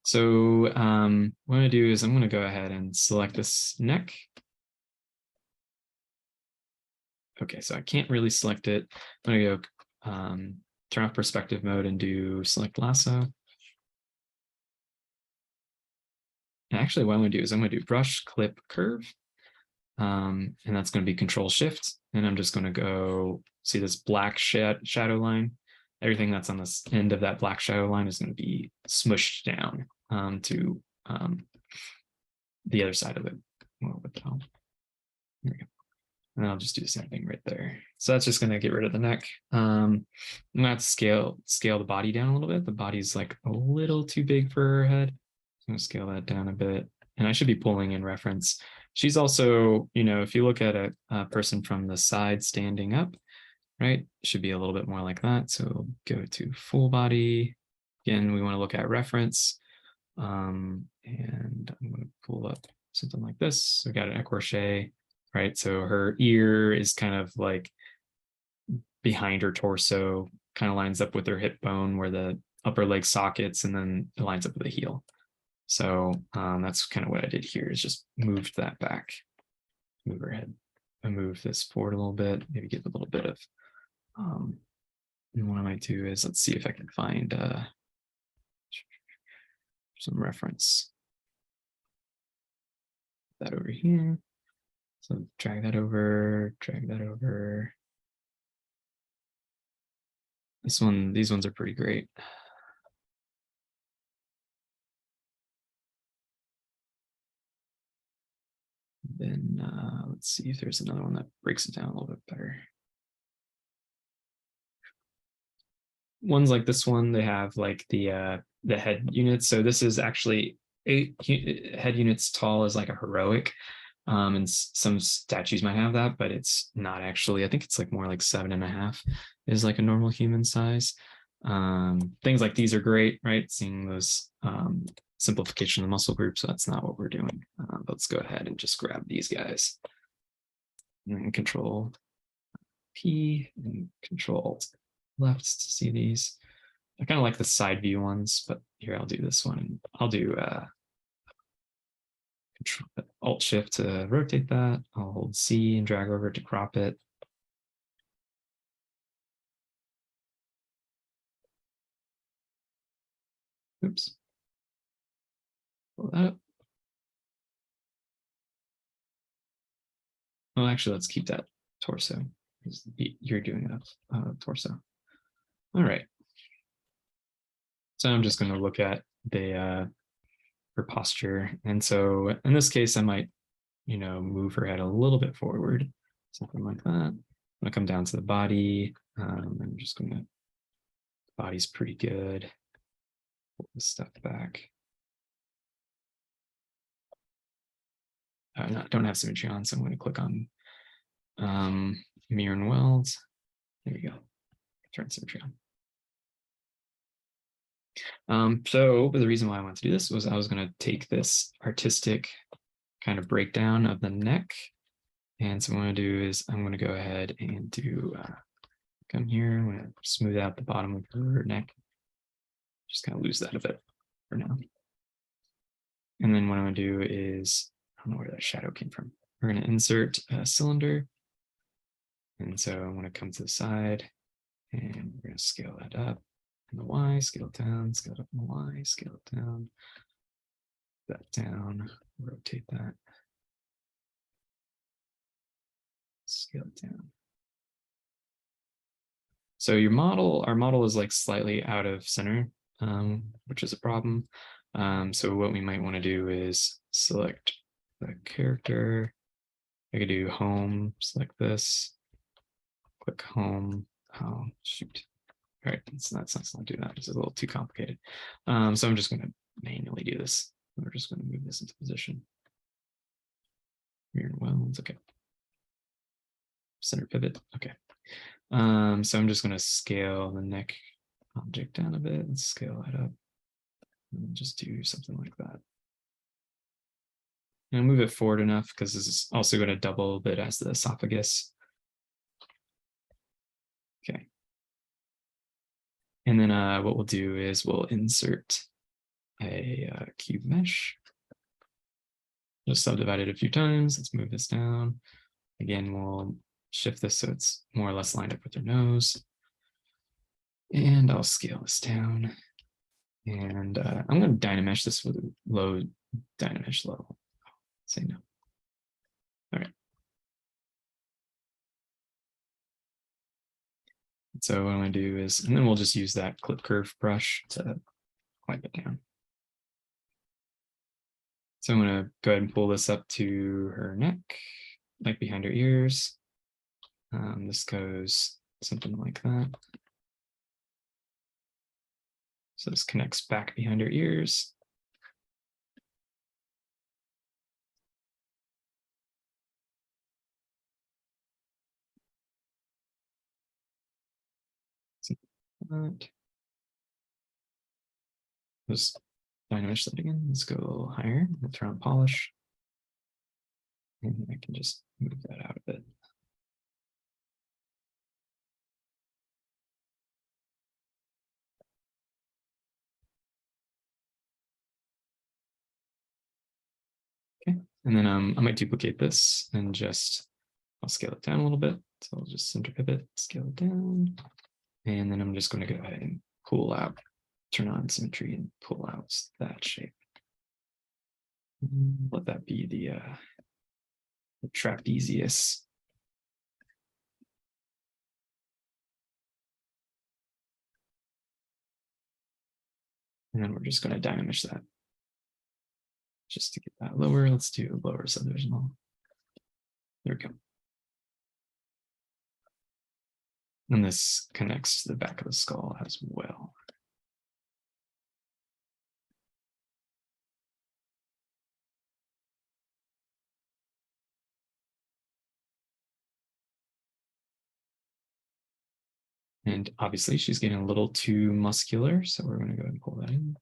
So what I'm going to do is I'm going to go ahead and select this neck. Okay, so I can't really select it. I'm going to go turn off perspective mode and do select lasso. And actually what I'm going to do is I'm going to do brush, clip, curve. And that's going to be Control Shift. And I'm just going to go see this black shadow line. Everything that's on this end of that black shadow line is going to be smushed down to the other side of it. Well, what the hell? There we go. And I'll just do the same thing right there. So that's just going to get rid of the neck. I'm going to have to scale the body down a little bit. The body's like a little too big for her head. I'm going to scale that down a bit. And I should be pulling in reference. She's also, if you look at a person from the side standing up, right, it should be a little bit more like that. So go to full body. Again, we want to look at reference. And I'm going to pull up something like this. So we got an écorché, right? So her ear is kind of like behind her torso, kind of lines up with her hip bone where the upper leg sockets, and then it lines up with the heel. So that's kind of what I did here, is just moved that back, move her head, and move this forward a little bit, maybe give a little bit of, and what I might do is, let's see if I can find some reference. That over here. So drag that over, drag that over. These ones are pretty great. Then let's see if there's another one that breaks it down a little bit better. Ones like this one, they have like the head units. So this is actually 8 head units tall, is like a heroic. And some statues might have that, but it's not actually. I think it's like more like 7.5 is like a normal human size. Things like these are great, right? Seeing those simplification of the muscle group. So that's not what we're doing. Let's go ahead and just grab these guys and Control P and Control Alt left to see these. I kind of like the side view ones, but here I'll do this one. I'll do Control Alt Shift to rotate that. I'll hold C and drag over to crop it. Oops. Pull that up. Well, actually, let's keep that torso. You're doing enough torso. All right. So I'm just going to look at the her posture. And so in this case, I might, move her head a little bit forward, something like that. I'm going to come down to the body. I'm just going to, the body's pretty good. Pull this stuff back. I don't have symmetry on, so I'm going to click on mirror and weld. There you go. Turn symmetry on. So the reason why I wanted to do this was I was going to take this artistic kind of breakdown of the neck. And so what I'm going to do is I'm going to go ahead and do, come here, I'm going to smooth out the bottom of her neck. Just kind of lose that a bit for now. And then what I'm going to do is, I don't know where that shadow came from. We're going to insert a cylinder. And so I'm going to come to the side and we're going to scale that up and the Y, scale it down, scale it up and the Y, scale it down, that down, rotate that, scale it down. So our model is like slightly out of center, which is a problem. So what we might want to do is select the character. I could do home, select this, click home. Oh, shoot. All right, let's not do that. This is a little too complicated. So I'm just going to manually do this. We're just going to move this into position. Mirror welds, okay. Center pivot, okay. So I'm just going to scale the neck object down a bit and scale that up. And just do something like that. And move it forward enough because this is also going to double a bit as the esophagus. Okay. And then what we'll do is we'll insert a cube mesh. Just subdivide it a few times. Let's move this down. Again, we'll shift this so it's more or less lined up with their nose. And I'll scale this down. And I'm going to dynamesh this with a low dynamesh level. Say no. All right. So what I'm going to do is, and then we'll just use that clip curve brush to clamp it down. So I'm going to go ahead and pull this up to her neck, like behind her ears. This goes something like that. So this connects back behind her ears. Just dynamesh that again. Let's go a little higher. We'll turn on polish. And I can just move that out a bit. Okay, and then I might duplicate this and just, I'll scale it down a little bit. So I'll just center pivot, scale it down. And then I'm just going to go ahead and pull out, turn on symmetry and pull out that shape. Let that be the trapezius. And then we're just going to dynamesh that. Just to get that lower, let's do lower subdivisional. There we go. And this connects to the back of the skull as well. And obviously she's getting a little too muscular, so we're going to go ahead and pull that in.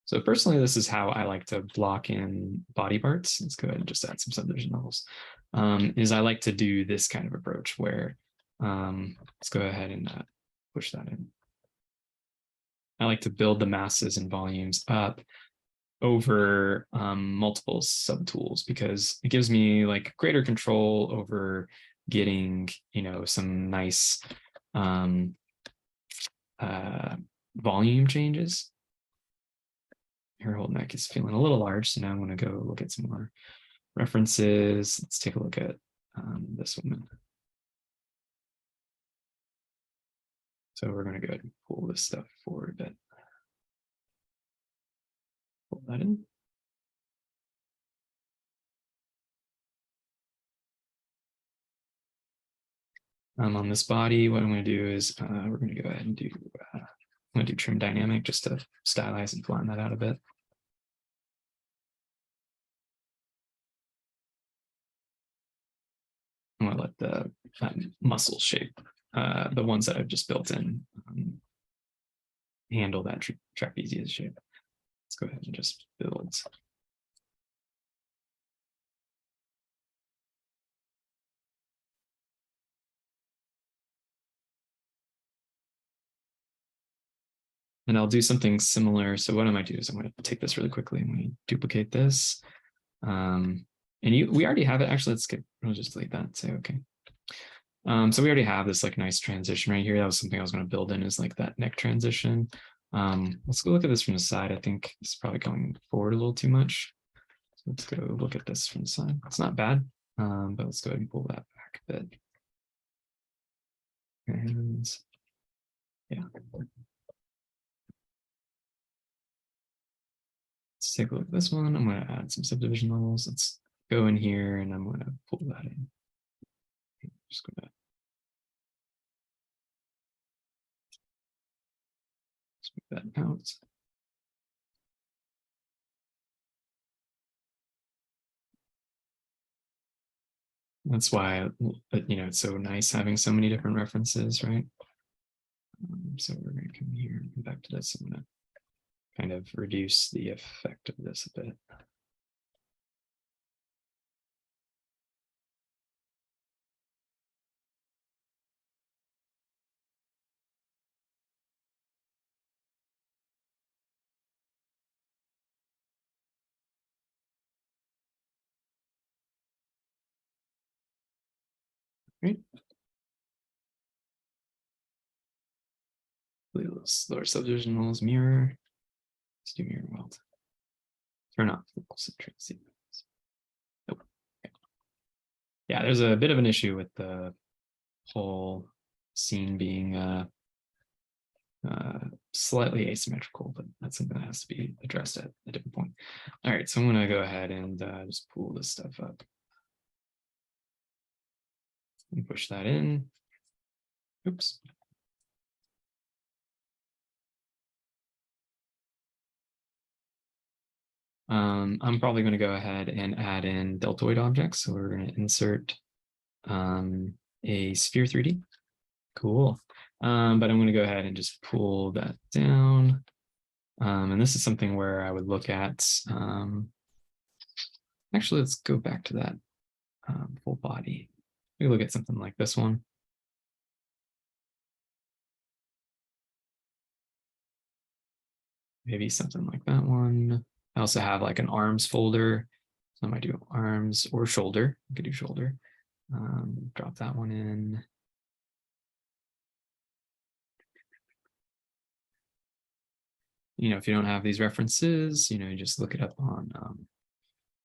So personally, this is how I like to block in body parts. Let's go ahead and just add some subdivision levels. Is I like to do this kind of approach where, let's go ahead and push that in. I like to build the masses and volumes up over multiple subtools because it gives me like greater control over getting, some nice volume changes. Her whole neck is feeling a little large, so now I'm going to go look at some more references. Let's take a look at this one. So we're going to go ahead and pull this stuff forward a bit. Pull that in. On this body, what I'm going to do is we're going to go ahead and do, I'm going to do trim dynamic just to stylize and flatten that out a bit. I'm going to let the muscle shape, the ones that I've just built in, handle that trapezius shape. Let's go ahead and just build. And I'll do something similar. So what I might do is I'm going to take this really quickly and we duplicate this. And we already have it. Actually, we'll just delete that and say, okay. So we already have this like nice transition right here. That was something I was going to build in, is like that neck transition. Let's go look at this from the side. I think it's probably going forward a little too much. So let's go look at this from the side. It's not bad, but let's go ahead and pull that back a bit. And yeah. Let's take a look at this one. I'm going to add some subdivision levels. Let's go in here and I'm going to pull that in. Just going to smooth that out. That's why, it's so nice having so many different references, right? So we're going to come here and come back to this. I'm going to kind of reduce the effect of this a bit. Right. Lower subdivision levels, mirror. Let's do mirror weld. Turn off the centric sequence. Nope. Okay. Yeah, there's a bit of an issue with the whole scene being slightly asymmetrical, but that's something that has to be addressed at a different point. All right, so I'm going to go ahead and just pull this stuff up and push that in. Oops. I'm probably going to go ahead and add in deltoid objects. So we're going to insert a sphere 3D. Cool. But I'm going to go ahead and just pull that down. And this is something where I would look at, actually, let's go back to that full body. We look at something like this one. Maybe something like that one. I also have like an arms folder. So I might do arms or shoulder. I could do shoulder. Drop that one in. If you don't have these references, you just look it up on, I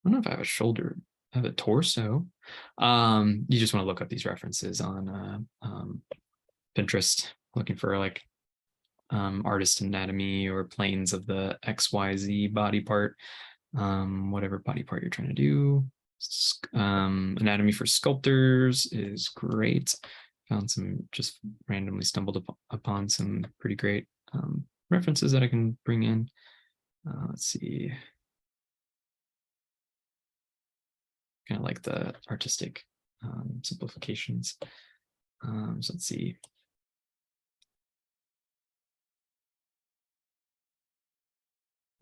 don't know if I have a shoulder, I have a torso. You just want to look up these references on Pinterest, looking for like artist anatomy or planes of the XYZ body part, whatever body part you're trying to do. Anatomy for sculptors is great. Found some, just randomly stumbled upon some pretty great references that I can bring in. Let's see. kind of like the artistic simplifications. So let's see.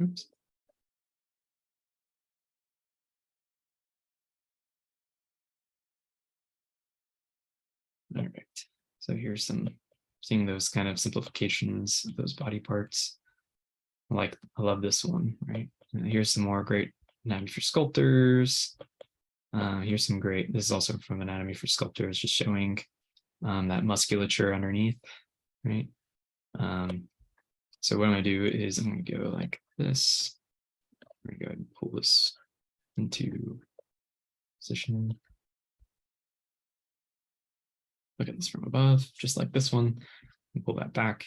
Oops. All right. So here's seeing those kind of simplifications of those body parts. I love this one, right? And here's some more great anatomy for sculptors. Here's some great, this is also from Anatomy for Sculptors, just showing that musculature underneath, right? So what I'm gonna do is I'm gonna go like this. I'm gonna go ahead and pull this into position. Look at this from above, just like this one. And pull that back.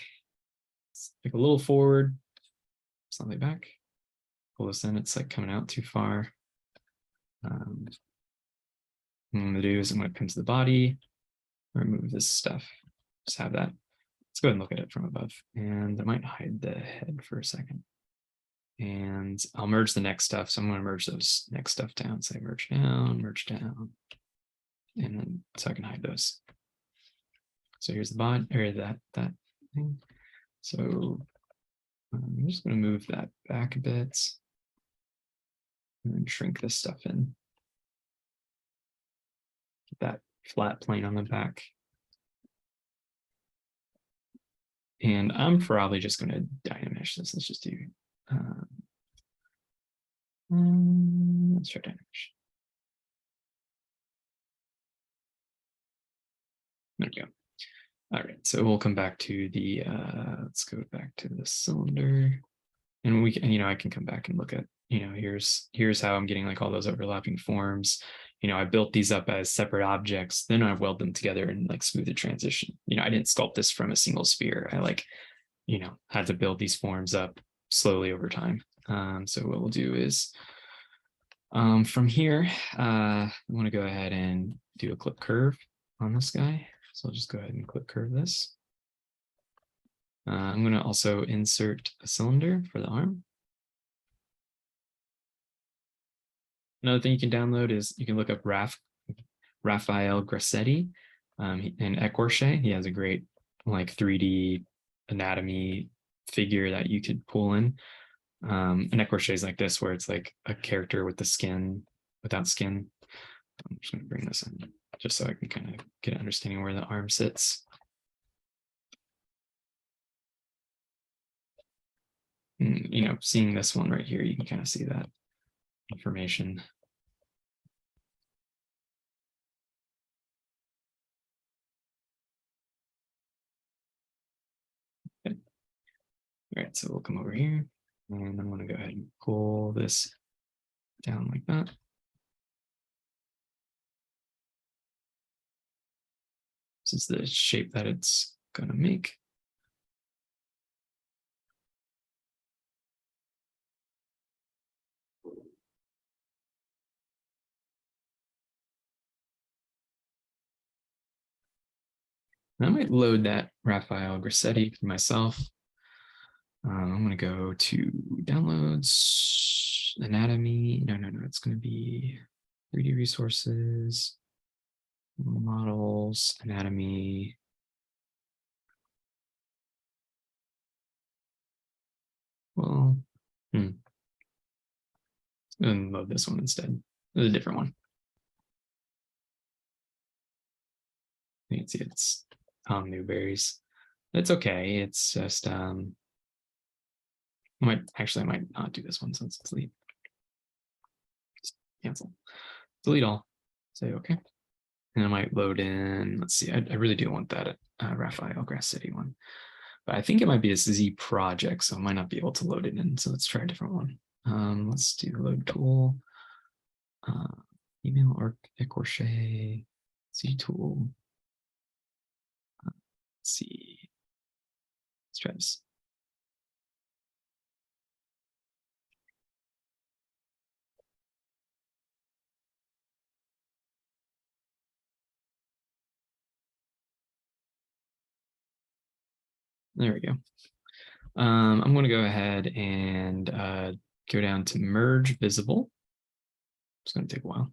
It's like a little forward, slightly back. Pull this in, it's like coming out too far. What I'm gonna do is I'm gonna come to the body, remove this stuff, just have that. Let's go ahead and look at it from above. And I might hide the head for a second. And I'll merge the neck stuff. So I'm going to merge those neck stuff down. Say merge down, and then so I can hide those. So here's the body, or that thing. So I'm just going to move that back a bit and then shrink this stuff in. Get that flat plane on the back. And I'm probably just going to dynamesh this. Let's just do, let's try dynamesh. There we go. All right, so we'll come back to the, let's go back to the cylinder. And we can, I can come back and look at, here's how I'm getting like all those overlapping forms. I built these up as separate objects, then I weld them together and like smooth the transition. I didn't sculpt this from a single sphere. I had to build these forms up slowly over time. So what we'll do is from here, I want to go ahead and do a clip curve on this guy. So I'll just go ahead and clip curve this. I'm going to also insert a cylinder for the arm. Another thing you can download is you can look up Raphael Grassetti in Ecorche. He has a great like 3D anatomy figure that you could pull in. And Ecorche is like this, where it's like a character with the skin, without skin. I'm just going to bring this in just so I can kind of get an understanding where the arm sits. And, seeing this one right here, you can kind of see that information. Okay. All right, so we'll come over here and I'm going to go ahead and pull this down like that. This is the shape that it's going to make. And I might load that Raphael Grassetti for myself. I'm going to go to downloads, anatomy. No, it's going to be 3D resources, models, anatomy. Well, and load this one instead. There's a different one. You can see it's Tom Newberry's. It's okay. It's just I might not do this one, so let's delete. Just cancel. Delete all. Say okay. And I might load in. Let's see. I really do want that Raphael Grassetti one, but I think it might be a Z project, so I might not be able to load it in. So let's try a different one. Let's do load tool. Email or Ecorche Z tool. Let's see. Let's try this. There we go. I'm going to go ahead and go down to merge visible. It's going to take a while.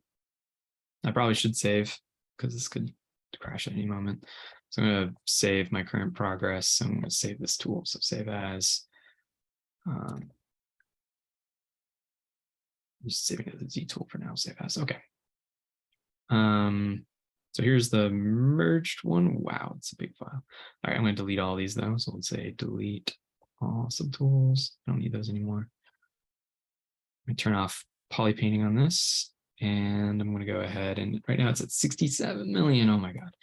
I probably should save because this could crash at any moment. So I'm going to save my current progress. So I'm going to save this tool. So save as. I'm just saving it as a Z tool for now. Save as. Okay. So here's the merged one. Wow, it's a big file. All right, I'm going to delete all these though. So let's say delete all subtools. I don't need those anymore. I turn off poly painting on this, and I'm going to go ahead and right now it's at 67 million. Oh my God.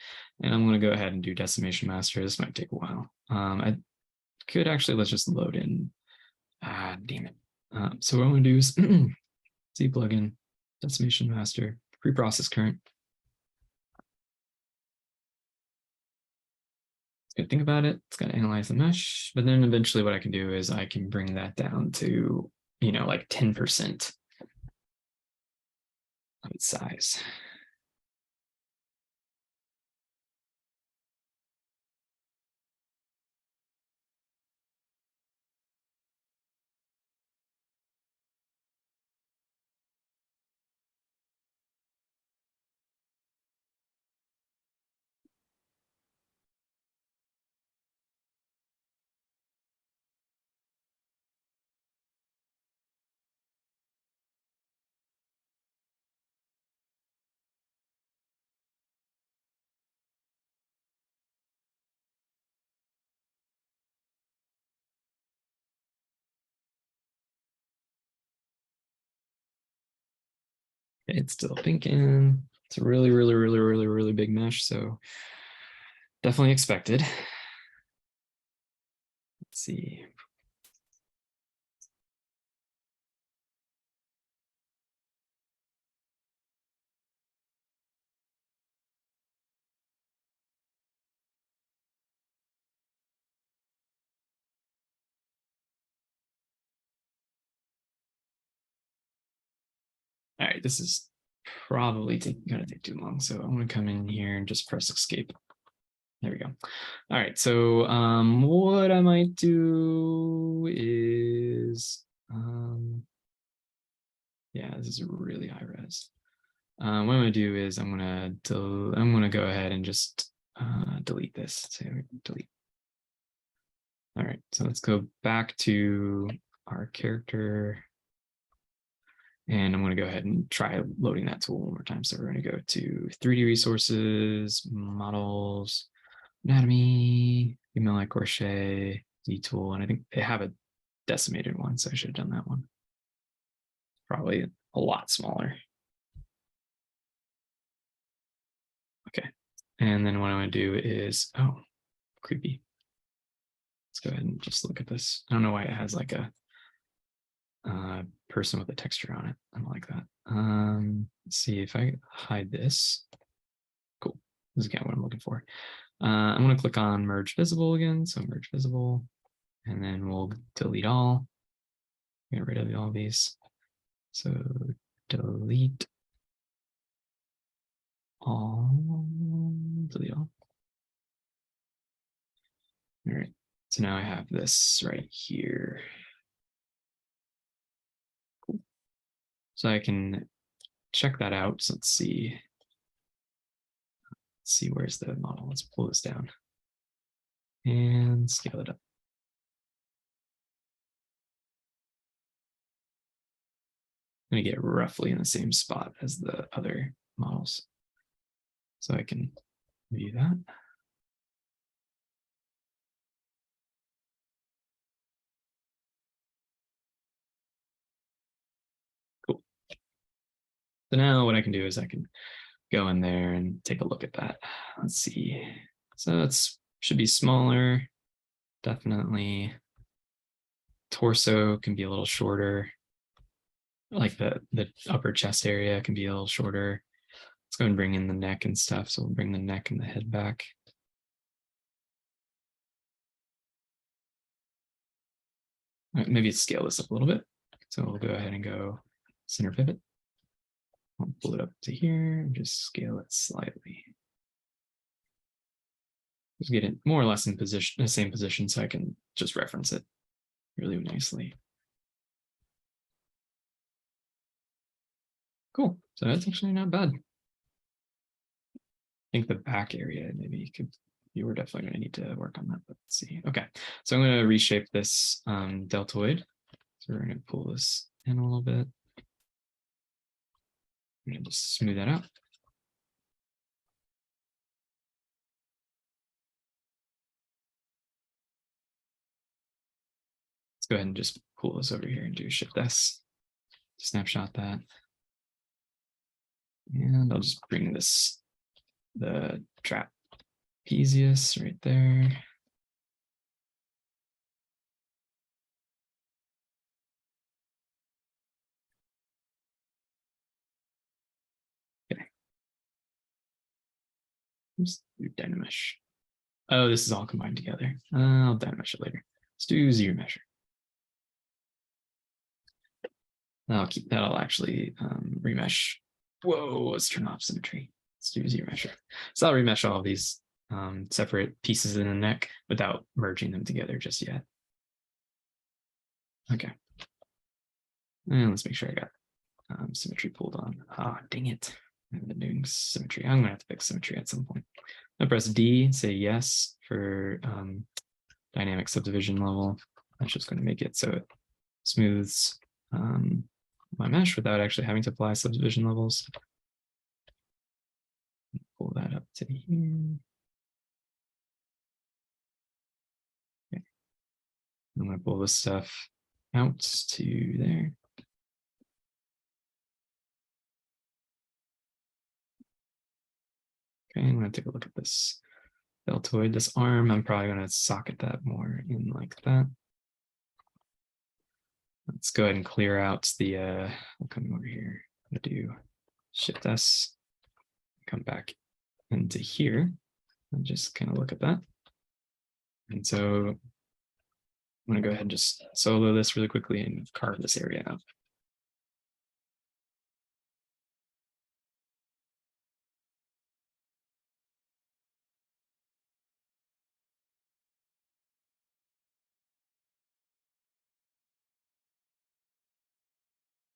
And I'm going to go ahead and do decimation master. This might take a while. I could actually, let's just load in. Damn it. So what I'm going to do is Z plugin, decimation master, preprocess current. Good thing about it, it's going to analyze the mesh, but then eventually what I can do is I can bring that down to, like 10% of its size. It's still thinking. It's a really, really, really, really, really big mesh. So definitely expected. Let's see. All right, this is probably going to take too long. So I'm going to come in here and just press escape. There we go. All right, so what I might do is, yeah, this is really high res. What I'm going to do is I'm going to go ahead and just delete this. So delete. All right, so let's go back to our character. And I'm going to go ahead and try loading that tool one more time. So we're going to go to 3D resources, models, anatomy, email like crochet, Z tool. And I think they have a decimated one. So I should have done that one. Probably a lot smaller. Okay. And then what I'm going to do is, oh, creepy. Let's go ahead and just look at this. I don't know why it has like a person with a texture on it. I don't like that. Let's see if I hide this. Cool. This is again what I'm looking for. I'm going to click on merge visible again. So merge visible, and then we'll delete all. Get rid of all these. So delete all, delete all. All right. So now I have this right here. Cool. So I can check that out. So let's see. Let's see, where's the model? Let's pull this down and scale it up. I'm going to get roughly in the same spot as the other models. So I can view that. Cool. So now what I can do is I can go in there and take a look at that. Let's see. So it's should be smaller. Definitely. Torso can be a little shorter. Like the upper chest area can be a little shorter. Let's go and bring in the neck and stuff. So we'll bring the neck and the head back. Maybe scale this up a little bit. So we'll go ahead and go center pivot. I'll pull it up to here and just scale it slightly. Just get it more or less in position, the same position, so I can just reference it really nicely. Cool. So that's actually not bad. think the back area maybe you were definitely going to need to work on that, but let's see. Okay, so I'm going to reshape this deltoid. So we're going to pull this in a little bit. I'm going to just smooth that out. Let's go ahead and just pull this over here and do Shift S. Snapshot that. And I'll just bring the trapezius right there. Okay. Let's do Dynamesh. Oh, this is all combined together. I'll Dynamesh it later. Let's do Z measure. That'll actually remesh. Whoa, let's turn off symmetry. Let's do Z measure. So I'll remesh all of these separate pieces in the neck without merging them together just yet. Okay. And let's make sure I got symmetry pulled on. Ah, dang it. I've been doing symmetry. I'm gonna have to fix symmetry at some point. I press D, say yes for dynamic subdivision level. That's just going to make it so it smooths my mesh without actually having to apply subdivision levels. Pull that up to here. Okay. I'm going to pull this stuff out to there. Okay, I'm going to take a look at this deltoid, this arm. I'm probably going to socket that more in like that. Let's go ahead and clear out the, I'll come over here. I'm going to do Shift S, come back into here and just kind of look at that. And so I'm going to go ahead and just solo this really quickly and carve this area out.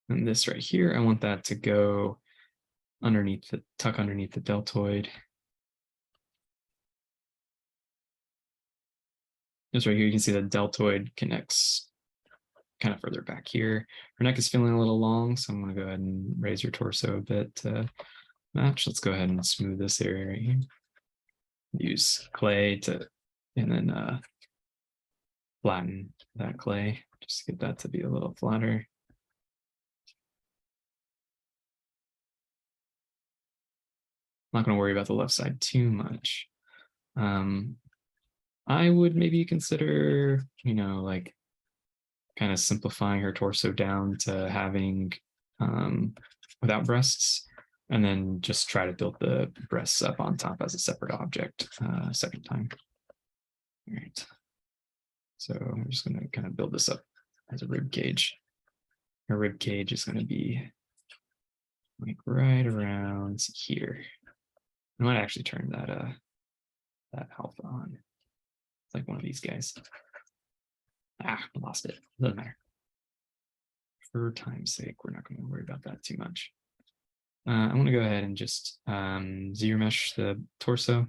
And this right here, I want that to go underneath the tuck underneath the deltoid. Just right here, you can see the deltoid connects kind of further back here. Her neck is feeling a little long, so I'm going to go ahead and raise your torso a bit to match. Let's go ahead and smooth this area right here. Use clay to, and then flatten that clay, just to get that to be a little flatter. I'm not going to worry about the left side too much. I would maybe consider, like kind of simplifying her torso down to having without breasts, and then just try to build the breasts up on top as a separate object second time. All right. So I'm just going to kind of build this up as a rib cage. Her rib cage is going to be like right around here. I might actually turn that alpha on. It's like one of these guys. I lost it. Doesn't matter. For time's sake, we're not going to worry about that too much. I want to go ahead and just zero mesh the torso.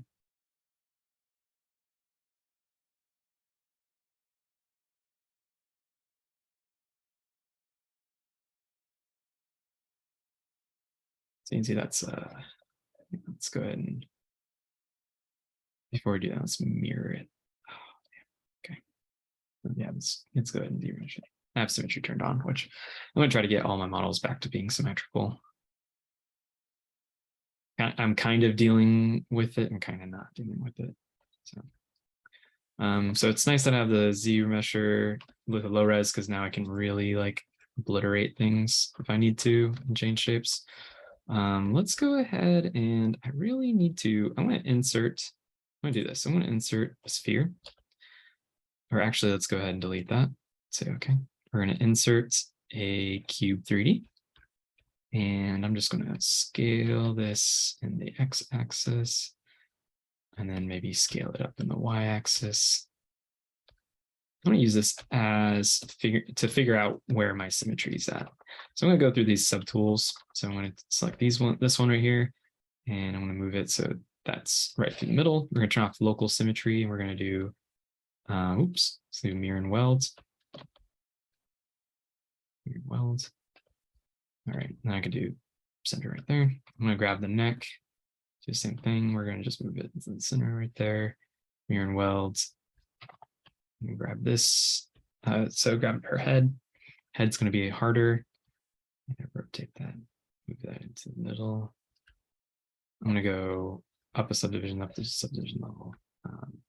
So you can see that's let's go ahead and before we do that, let's mirror it. Oh, okay. Yeah, let's go ahead and zero mesh it. I have symmetry turned on, which I'm going to try to get all my models back to being symmetrical. I'm kind of dealing with it and kind of not dealing with it. So it's nice that I have the Z mesher with a low res because now I can really like obliterate things if I need to and change shapes. Let's go ahead and I really need to, I'm going to do this. I'm going to insert a sphere. Or actually, let's go ahead and delete that. Say, okay, we're going to insert a cube 3D. And I'm just going to scale this in the x-axis and then maybe scale it up in the y-axis. I'm going to use this as to figure out where my symmetry is at. So I'm going to go through these subtools. So I'm going to select this one right here, and I'm going to move it so that's right through the middle. We're going to turn off local symmetry, and we're going to do, let's do mirror and welds. Mirror and welds. All right, now I can do center right there. I'm going to grab the neck, do the same thing. We're going to just move it into the center right there. Mirror and welds. And grab this. So grab her head. Head's going to be harder. I'm going to rotate that, move that into the middle. I'm going to go up a subdivision, up to subdivision level. I'm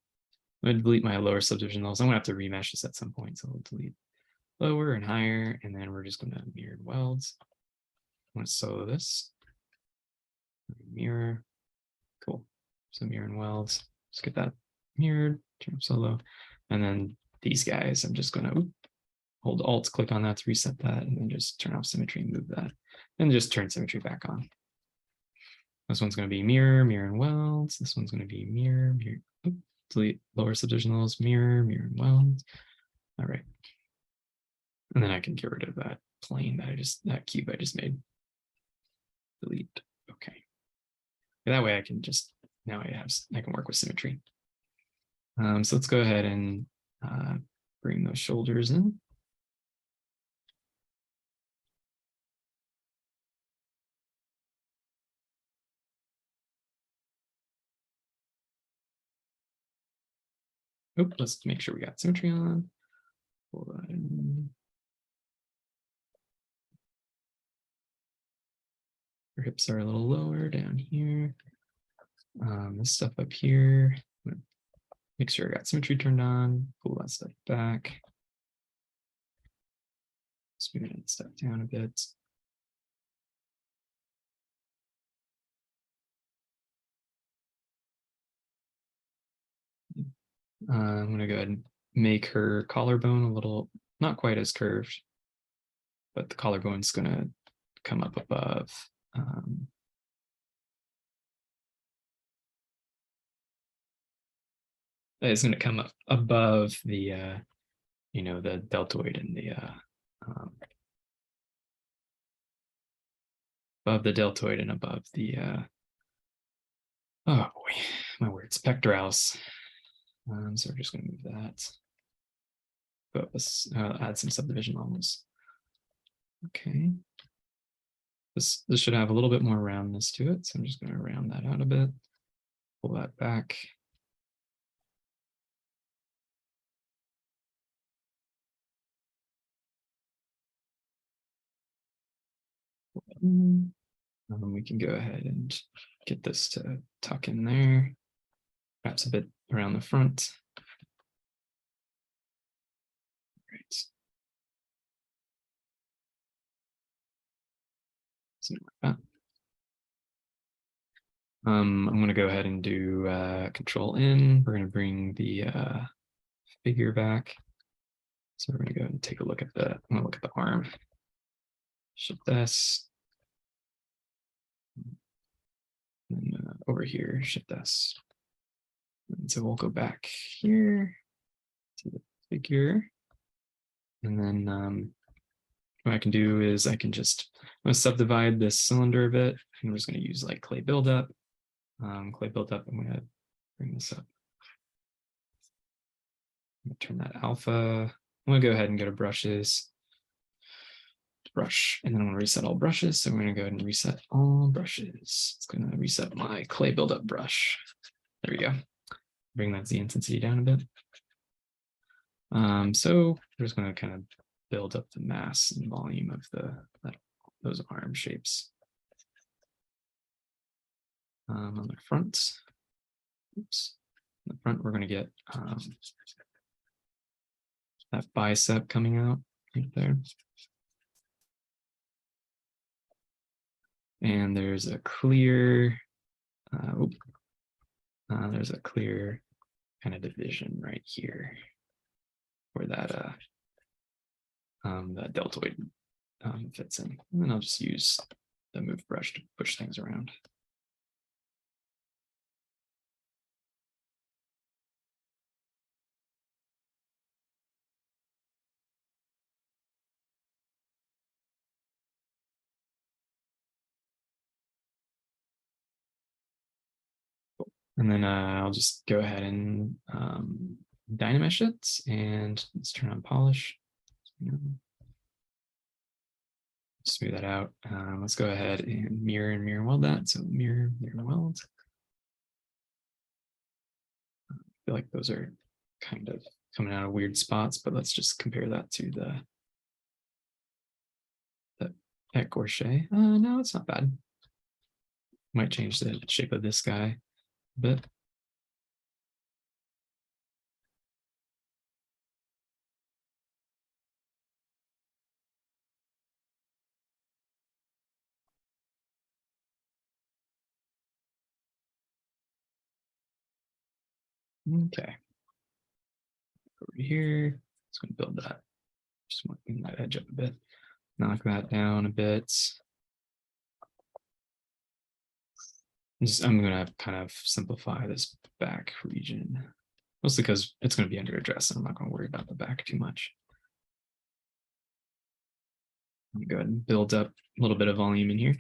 going to delete my lower subdivision levels. I'm going to have to remesh this at some point. So we'll delete lower and higher. And then we're just going to mirror and welds. I'm going to solo this. Mirror. Cool. So mirror and welds. Let's get that mirrored, turn solo. And then these guys, I'm just going to hold Alt, click on that to reset that, and then just turn off symmetry and move that. And just turn symmetry back on. This one's going to be mirror, mirror and welds. This one's going to be mirror, mirror. Oops, delete lower subdivision levels, mirror, mirror and welds. All right. And then I can get rid of that plane that cube I just made. Delete. Okay. That way I can just, now I can work with symmetry. So let's go ahead and bring those shoulders in. Oh, let's make sure we got symmetry on. Pull that in. Her hips are a little lower down here. This stuff up here. Make sure I got symmetry turned on. Pull that stuff back. Smooth that stuff down a bit. I'm going to go ahead and make her collarbone a little, not quite as curved, but the collarbone's going to come up above. It's going to come up above the, the deltoid and the, above the deltoid and above the, oh boy, my words, pectoralis. So we're just going to move that. But let's add some subdivision levels. Okay. This should have a little bit more roundness to it. So I'm just going to round that out a bit. Pull that back. We can go ahead and get this to tuck in there, perhaps a bit around the front. Right. Something like that. I'm going to go ahead and do Control N. We're going to bring the figure back. So we're going to go and take a look at I'm going to look at the arm. Shift S. And over here, Shift S. And so we'll go back here to the figure. And then what I can do is I'm going to subdivide this cylinder a bit. And we're just going to use like clay buildup. Clay buildup, I'm going to bring this up. I'm going to turn that alpha. I'm going to go ahead and go to brushes. Brush, and then I'm going to reset all brushes. So I'm going to go ahead and reset all brushes. It's going to reset my clay buildup brush. There we go. Bring that Z intensity down a bit. So we're just going to kind of build up the mass and volume of those arm shapes. On the front, oops, on the front, we're going to get that bicep coming out right there. And there's a clear, there's a clear kind of division right here where that deltoid fits in. And then I'll just use the move brush to push things around. Cool. And then I'll just go ahead and dynamesh it, and let's turn on polish. Smooth that out. Let's go ahead and mirror weld that. So mirror weld. I feel like those are kind of coming out of weird spots, but let's just compare that to the pet Gorchet. No, it's not bad. Might change the shape of this guy a bit. Okay. Over here, it's going to build that. Just want to clean that edge up a bit. Knock that down a bit. I'm going to kind of simplify this back region, mostly because it's going to be under address and I'm not going to worry about the back too much. Let me go ahead and build up a little bit of volume in here.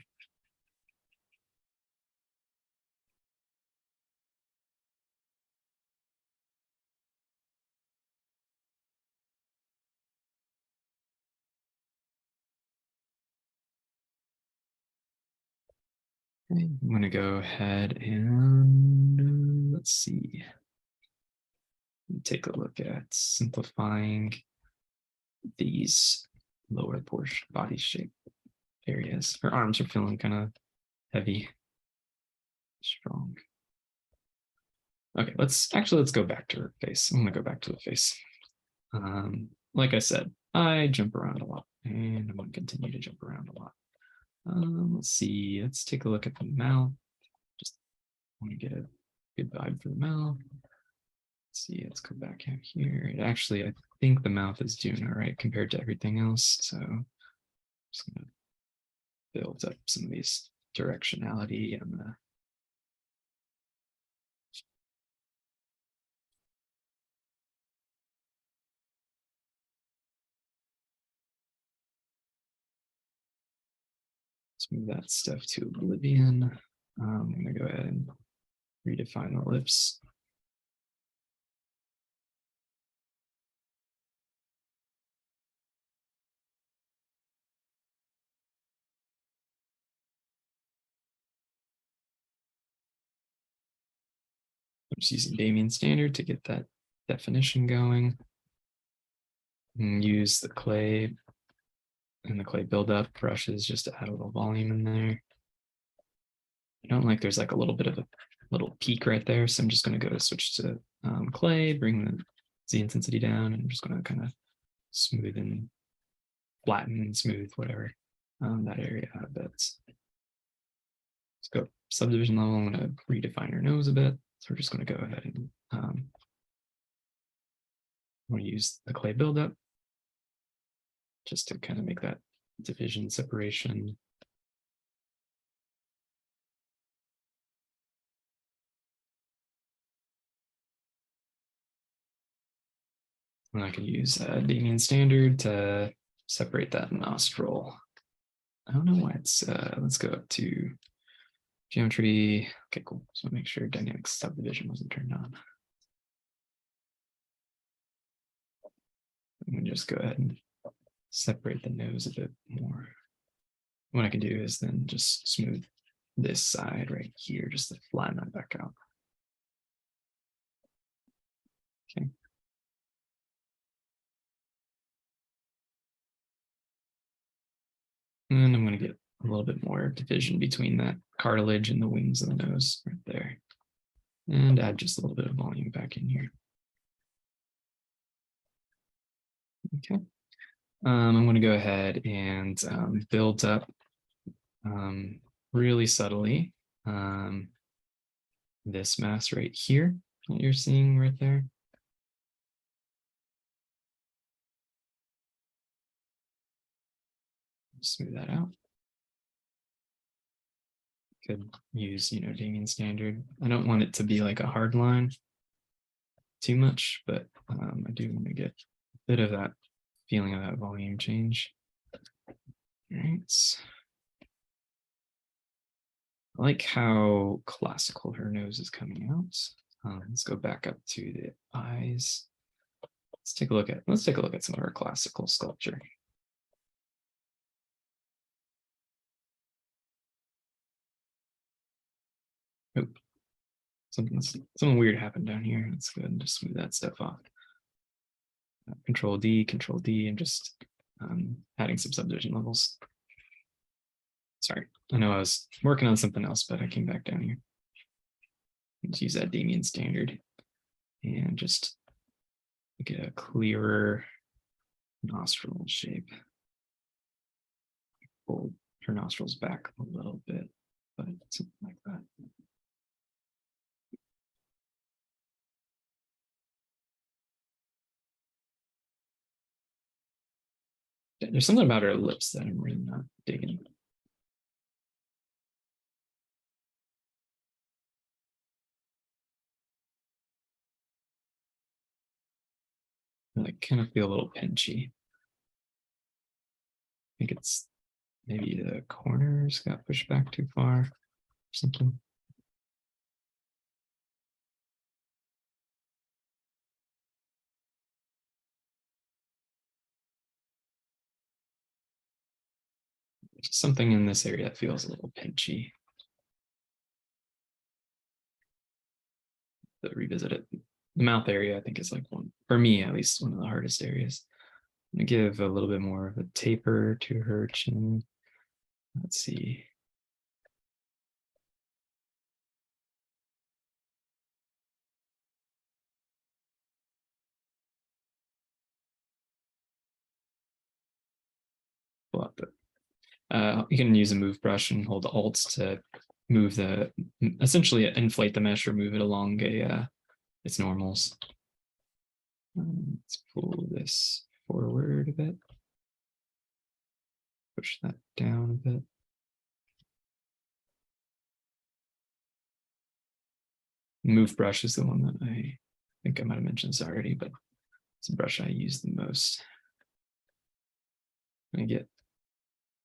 Okay, I'm going to go ahead and let's see. Take a look at simplifying these lower portion body shape areas. Her arms are feeling kind of heavy, strong. Okay, let's go back to her face. I'm gonna go back to the face. Like I said, I jump around a lot, and I'm gonna continue to jump around a lot. Let's see. Let's take a look at the mouth. Just want to get a good vibe for the mouth. Let's see. Let's go back out here. Actually, I think the mouth is doing all right compared to everything else. So I'm just gonna build up some of these directionality and the move that stuff to oblivion. I'm going to go ahead and redefine the lips. I'm just using Damien Standard to get that definition going. And use the clay and the clay buildup brushes just to add a little volume in there. I don't like there's like a little bit of a little peak right there, so I'm just going to go switch to clay, bring the Z intensity down, and I'm just going to kind of smooth and flatten and smooth whatever that area a bit. Let's go subdivision level. I'm going to redefine her nose a bit. So we're just going to go ahead and I'm going to use the clay buildup just to kind of make that division separation. And I can use Damien Standard to separate that nostril. I don't know why it's, let's go up to geometry. Okay, cool. So make sure dynamic subdivision wasn't turned on. I'm gonna just go ahead and separate the nose a bit more. What I can do is then just smooth this side right here, just to flatten that back out. Okay. And I'm going to get a little bit more division between that cartilage and the wings of the nose right there. And add just a little bit of volume back in here. Okay. I'm going to go ahead and build up really subtly this mass right here that you're seeing right there. Smooth that out. Could use, Damien Standard. I don't want it to be like a hard line too much, but I do want to get a bit of that feeling of that volume change. All right. I like how classical her nose is coming out. Let's go back up to the eyes. Let's take a look at some of her classical sculpture. Oop. Something weird happened down here. Let's go ahead and just smooth that stuff off. Control D, Control D, and just adding some subdivision levels. Sorry, I know I was working on something else, but I came back down here. Let's use that Damien standard and just get a clearer nostril shape. Pull her nostrils back a little bit, but something like that. There's something about her lips that I'm really not digging. I kind of feel a little pinchy. I think it's maybe the corners got pushed back too far or something. Something in this area that feels a little pinchy. But revisit it. The mouth area, I think, is like one, for me at least, one of the hardest areas. I'm gonna give a little bit more of a taper to her chin. Let's see. You can use a move brush and hold the Alt to move essentially inflate the mesh or move it along its normals. Let's pull this forward a bit. Push that down a bit. Move brush is the one that I think I might have mentioned this already, but it's a brush I use the most. I get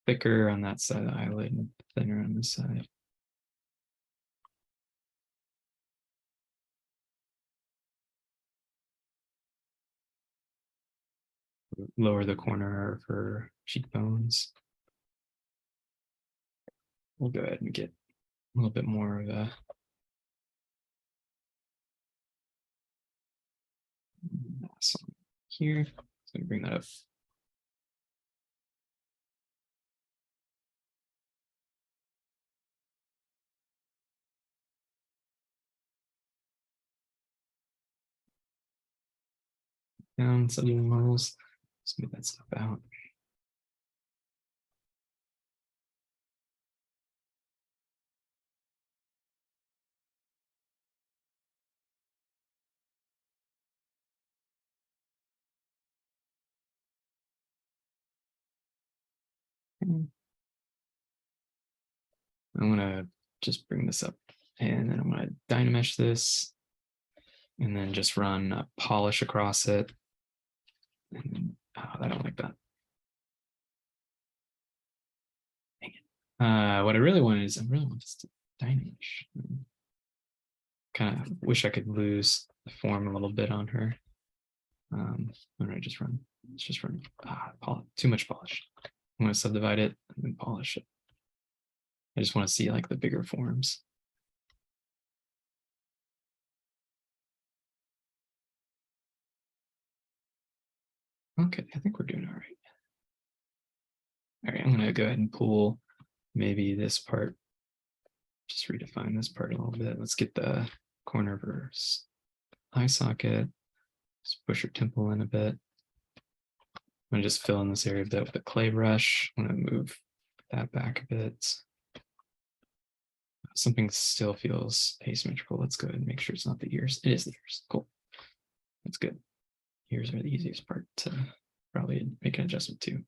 thicker on that side of the eyelid and thinner on this side. Lower the corner of her cheekbones. We'll go ahead and get a little bit more of a mass on here. So we bring that up. Down subdivision levels. Smooth that stuff out. I'm gonna just bring this up and then I'm gonna dynamesh this and then just run a polish across it. And, I don't like that. Dang it. What I really want is I really want this to dynamesh. Kind of wish I could lose the form a little bit on her. All right, let's just run too much polish. I'm gonna subdivide it and then polish it. I just want to see like the bigger forms. Okay, I think we're doing all right. All right, I'm gonna go ahead and pull maybe this part, just redefine this part a little bit. Let's get the corner of her eye socket. Just push her temple in a bit. I'm gonna just fill in this area a bit with a clay brush. I'm gonna move that back a bit. Something still feels asymmetrical. Let's go ahead and make sure it's not the ears. It is the ears. Cool. That's good. Ears are the easiest part to probably make an adjustment to.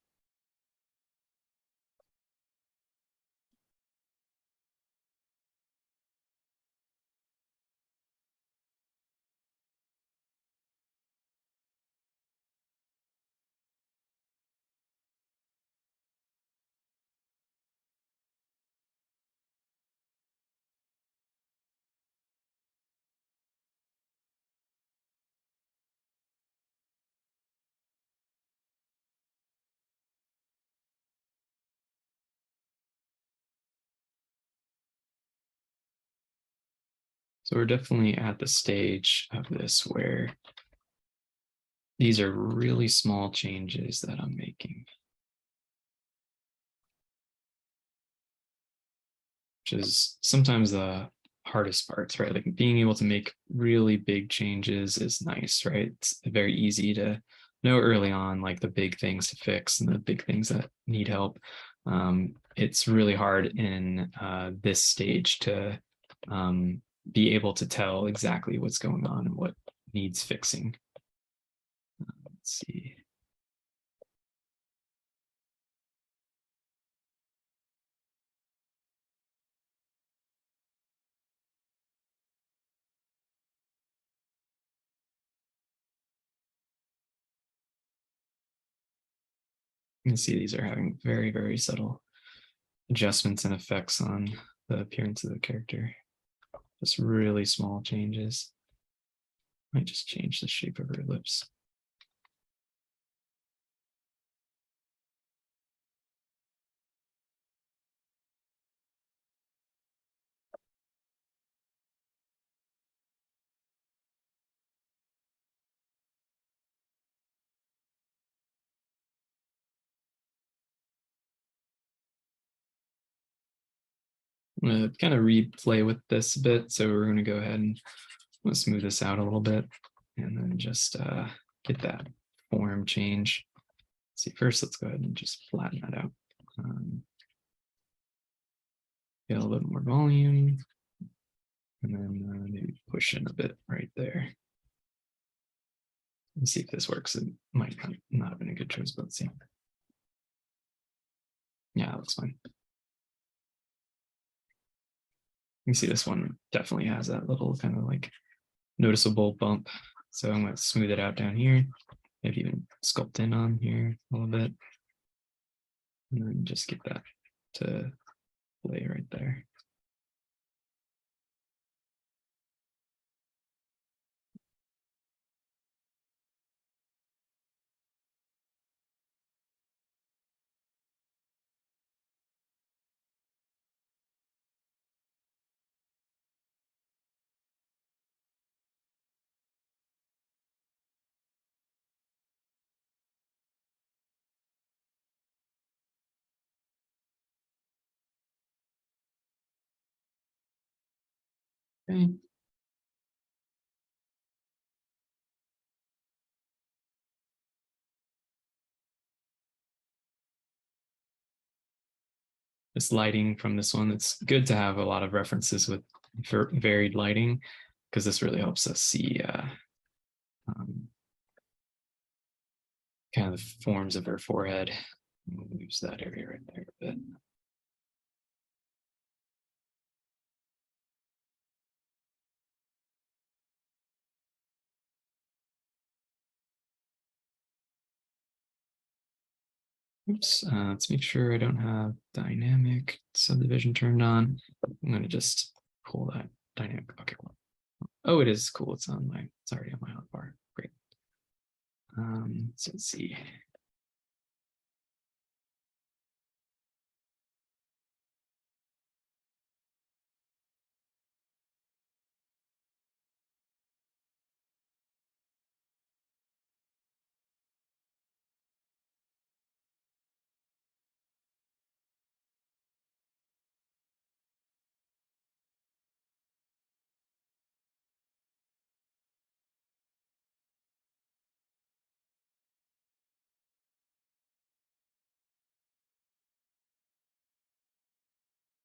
So we're definitely at the stage of this where these are really small changes that I'm making, which is sometimes the hardest parts, right? Like being able to make really big changes is nice, right? It's very easy to know early on, like the big things to fix and the big things that need help. It's really hard in this stage to be able to tell exactly what's going on and what needs fixing. Let's see. You can see these are having very, very subtle adjustments and effects on the appearance of the character. Just really small changes. Might just change the shape of her lips. I'm going to kind of replay with this a bit. So we're going to go ahead and smooth this out a little bit and then just get that form change. Let's see, first, let's go ahead and just flatten that out. Get a little bit more volume and then maybe push in a bit right there. Let's see if this works. It might not have been a good choice, but let's see. Yeah, that looks fine. You can see this one definitely has that little kind of like noticeable bump. So I'm going to smooth it out down here, maybe even sculpt in on here a little bit. And then just get that to play right there. Okay. This lighting from this one, it's good to have a lot of references with varied lighting because this really helps us see kind of the forms of her forehead. We'll use that area right there a bit. Oops, let's make sure I don't have dynamic subdivision turned on. I'm going to just pull that dynamic. Okay, cool. Oh, it is cool. It's already on my hotbar. Great. So let's see.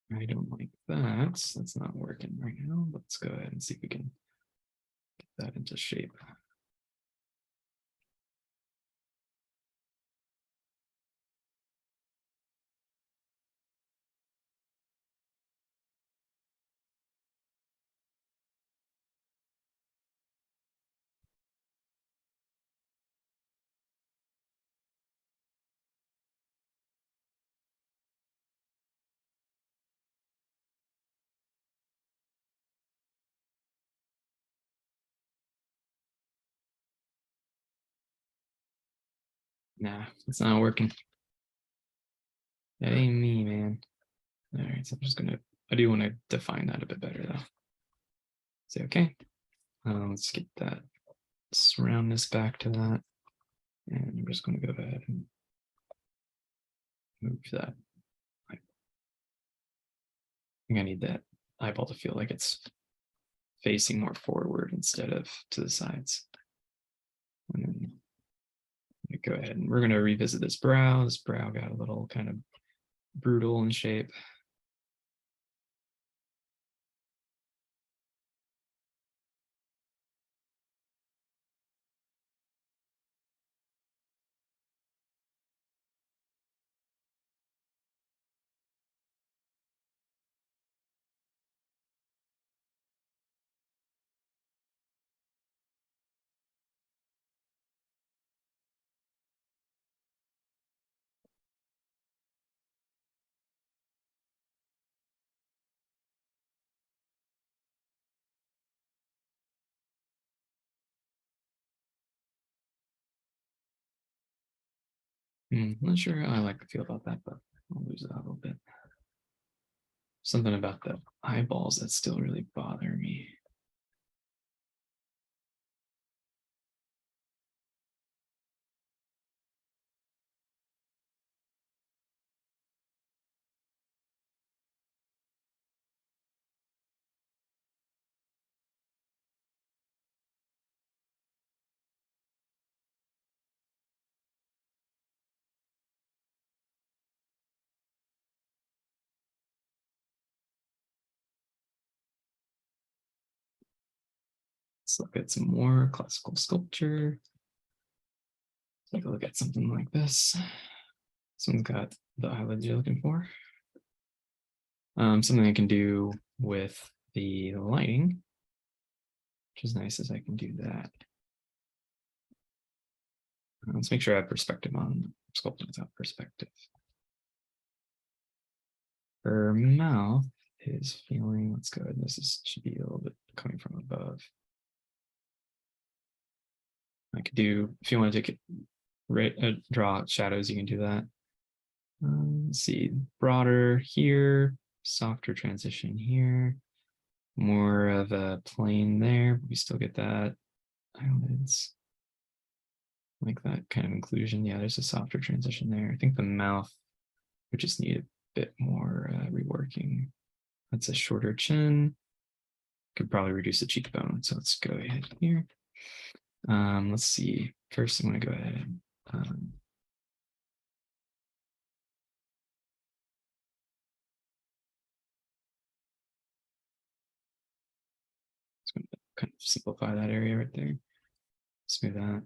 I don't like that. That's not working right now. Let's go ahead and see if we can get that into shape. Nah, it's not working. That ain't me, man. All right, so I'm just gonna, I do want to define that a bit better though. Say okay. Let's get that surroundness back to that. And I'm just going to go ahead and move that. I think I need that eyeball to feel like it's facing more forward instead of to the sides. And then go ahead and we're going to revisit this brow. This brow got a little kind of brutal in shape. I'm not sure how I like to feel about that, but I'll lose that a little bit. Something about the eyeballs that still really bother me. Let's look at some more classical sculpture. Take a look at something like this. This one's got the eyelids you're looking for. Something I can do with the lighting, which is nice as I can do that. Let's make sure I have perspective on sculpting without perspective. Her mouth is feeling, let's go ahead. Should be a little bit coming from above. I could do, if you want to take it, right, draw shadows, you can do that. Let's see, broader here, softer transition here, more of a plane there, but we still get that eyelids. Like that kind of inclusion. Yeah, there's a softer transition there. I think the mouth would just need a bit more reworking. That's a shorter chin. Could probably reduce the cheekbone. So let's go ahead here. Let's see. First, I'm going to go ahead and it's going to kind of simplify that area right there. Smooth that.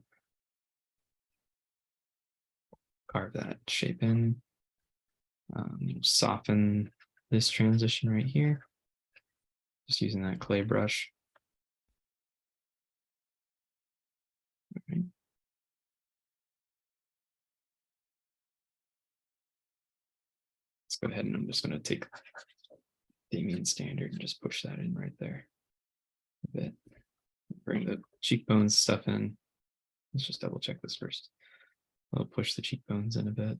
Carve that shape in. Soften this transition right here. Just using that clay brush. Okay. Let's go ahead and I'm just going to take Damien standard and just push that in right there a bit. Bring the cheekbones stuff in. Let's just double check this first. I'll push the cheekbones in a bit.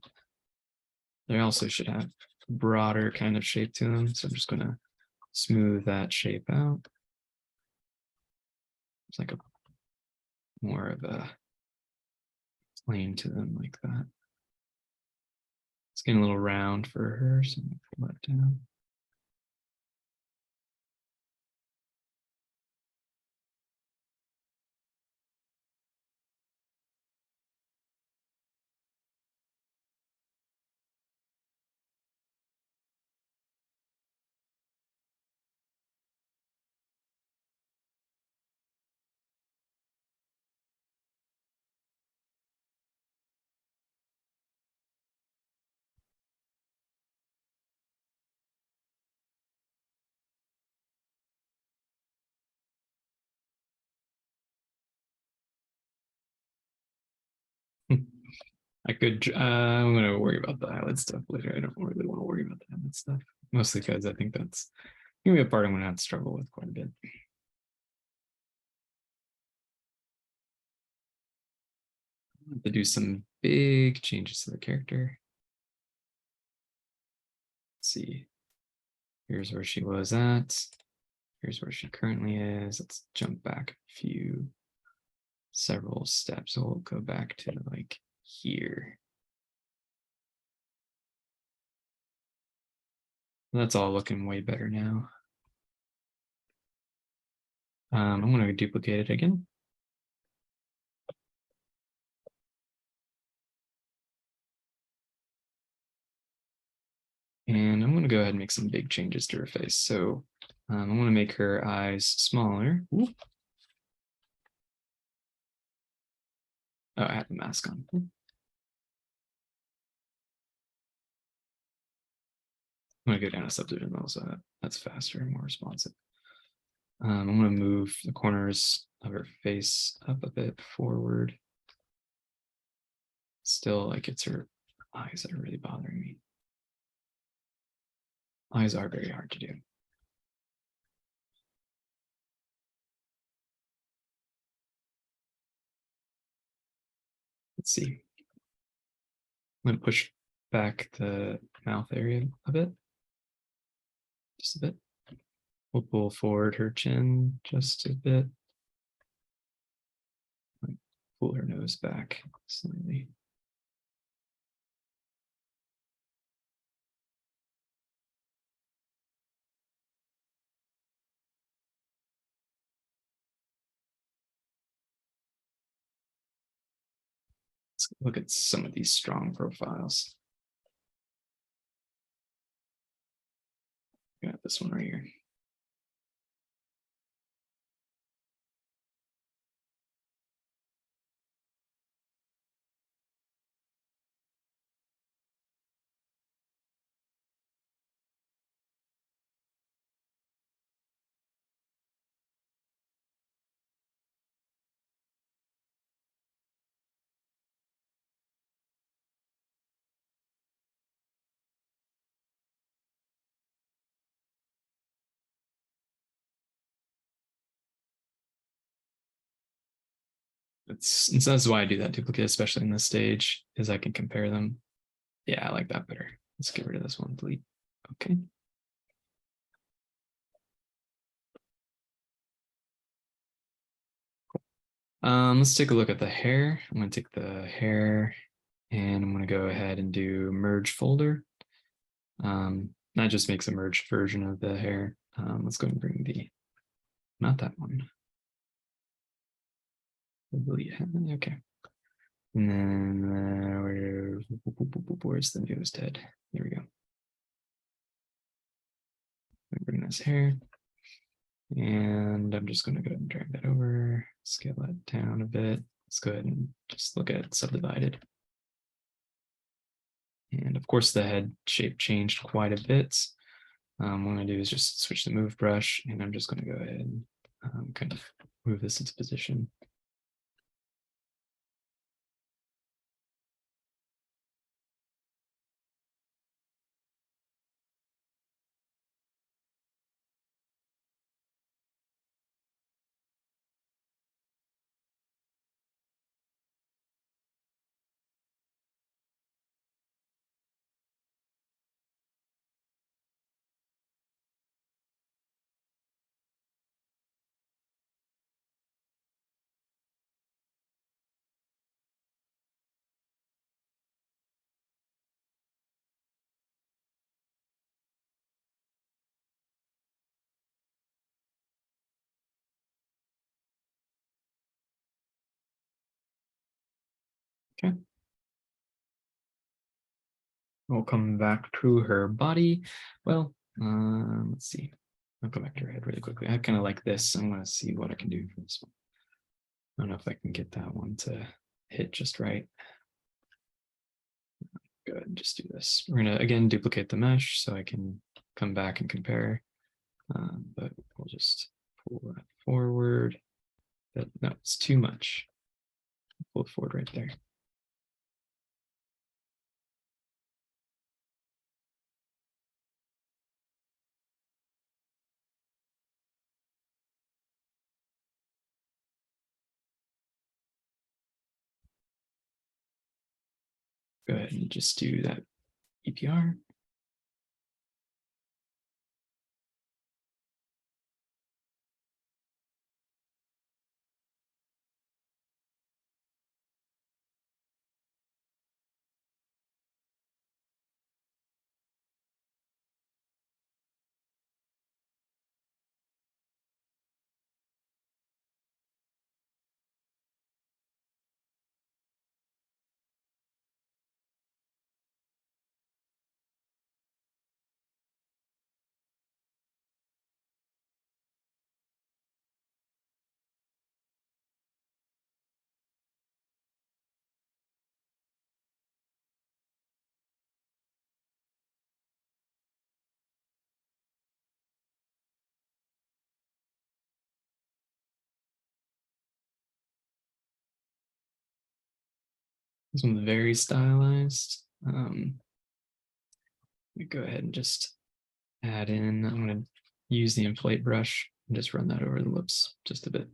They also should have broader kind of shape to them. So I'm just going to smooth that shape out. It's like a more of a plane to them like that. It's getting a little round for her, so I'm going to pull that down. I could, I'm going to worry about the eyelid stuff later. I don't really want to worry about the eyelid stuff, mostly because I think that's going to be a part I'm going to have to struggle with quite a bit. I have to do some big changes to the character. Let's see. Here's where she was at. Here's where she currently is. Let's jump back several steps. So we'll go back to like here. That's all looking way better now. I'm going to duplicate it again. And I'm going to go ahead and make some big changes to her face. So I'm going to make her eyes smaller. Ooh. Oh, I have the mask on. I'm going to go down a subdivision level so that's faster and more responsive. I'm going to move the corners of her face up a bit forward. Still, like it's her eyes that are really bothering me. Eyes are very hard to do. Let's see. I'm going to push back the mouth area a bit. Just a bit. We'll pull forward her chin just a bit. Pull her nose back slightly. Let's look at some of these strong profiles. Got this one right here. And so that's why I do that duplicate, especially in this stage, is I can compare them. Yeah, I like that better. Let's get rid of this one, delete. Okay. Let's take a look at the hair. I'm going to take the hair and I'm going to go ahead and do merge folder. That just makes a merged version of the hair. Let's go and bring not that one. Delete. Okay. And then where's the newest head? There we go. Bring this here. And I'm just going to go ahead and drag that over, scale that down a bit. Let's go ahead and just look at subdivided. And of course, the head shape changed quite a bit. What I'm going to do is just switch the move brush, and I'm just going to go ahead and kind of move this into position. Okay. We'll come back to her body. Well, let's see. I'll go back to her head really quickly. I kind of like this. I'm going to see what I can do for this one. I don't know if I can get that one to hit just right. Go ahead and just do this. We're going to, again, duplicate the mesh so I can come back and compare. But we'll just pull that forward. No, it's too much. Pull it forward right there. Go ahead and just do that EPR. This one's very stylized. We go ahead and just add in, I'm going to use the inflate brush and just run that over the lips just a bit.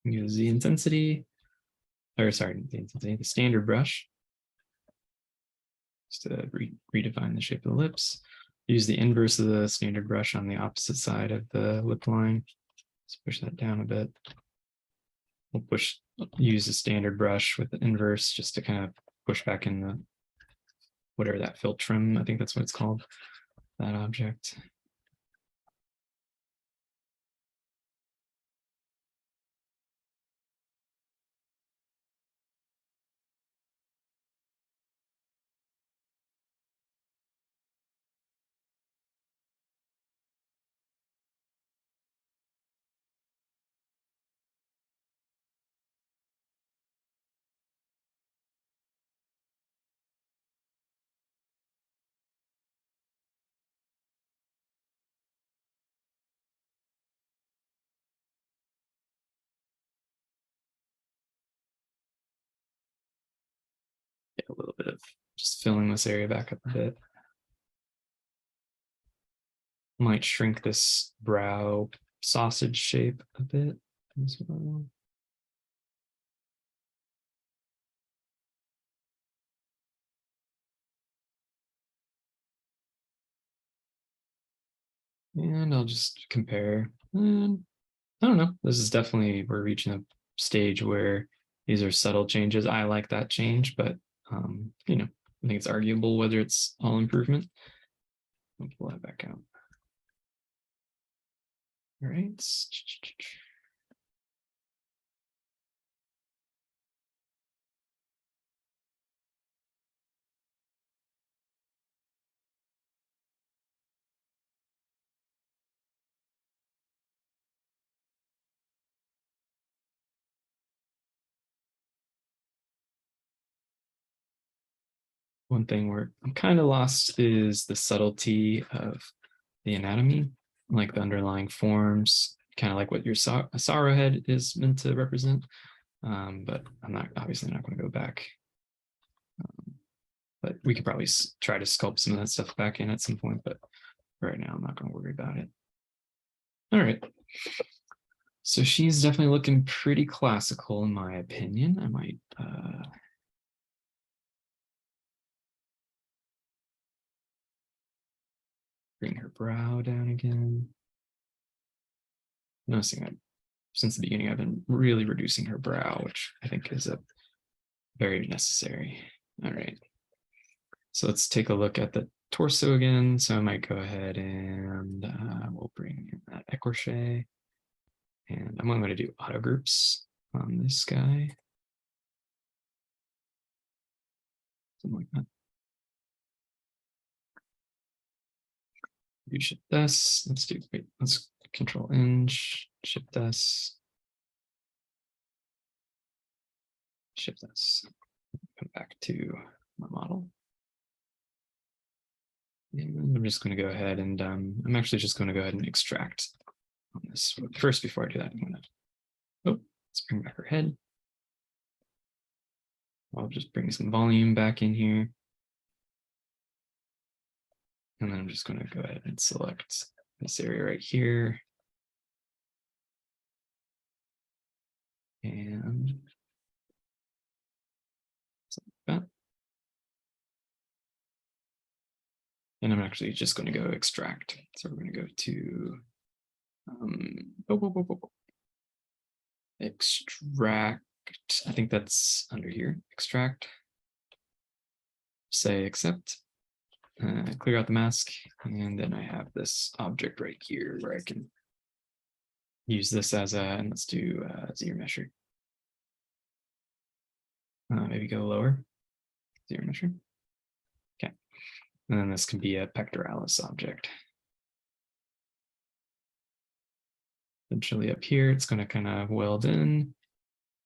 Use the intensity, or sorry, the intensity, the standard brush, just to redefine the shape of the lips. Use the inverse of the standard brush on the opposite side of the lip line. Let's push that down a bit. We'll use the standard brush with the inverse just to kind of push back in the, whatever that fill trim, I think that's what it's called, that object. A little bit of just filling this area back up a bit. Might shrink this brow sausage shape a bit as well. And I'll just compare. And I don't know. This is definitely, we're reaching a stage where these are subtle changes. I like that change, but you know, I think it's arguable whether it's all improvement. I'll pull that back out. All right. One thing where I'm kind of lost is the subtlety of the anatomy, like the underlying forms, kind of like what your sorrow head is meant to represent. But I'm not obviously not going to go back. But we could probably try to sculpt some of that stuff back in at some point, but right now I'm not going to worry about it. All right. So she's definitely looking pretty classical in my opinion. I might bring her brow down again. Noticing that since the beginning, I've been really reducing her brow, which I think is a very necessary. All right. So let's take a look at the torso again. So I might go ahead and we'll bring in that écorché. And I'm going to do auto groups on this guy. Something like that. You shift this. Let's control N, shift this. Shift this. Come back to my model. And I'm just going to go ahead and I'm actually just going to go ahead and extract on this. First, before I do that, I'm going to, let's bring back her head. I'll just bring some volume back in here. And then I'm just going to go ahead and select this area right here. And something like that. And I'm actually just going to go extract. So we're going to go to extract. I think that's under here. Extract. Say accept. Clear out the mask. And then I have this object right here where I can use this as a, and let's do zero measure. Maybe go lower. Zero measure. Okay. And then this can be a pectoralis object. Eventually up here, it's going to kind of weld in.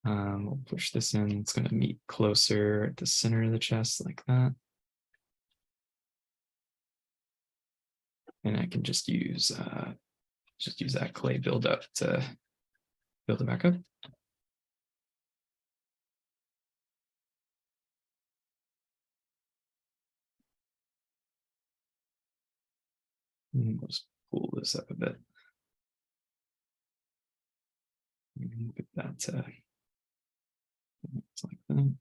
We'll push this in. It's going to meet closer at the center of the chest like that. And I can just use that clay buildup to build it back up. And we'll just pull this up a bit. Get that it's like that.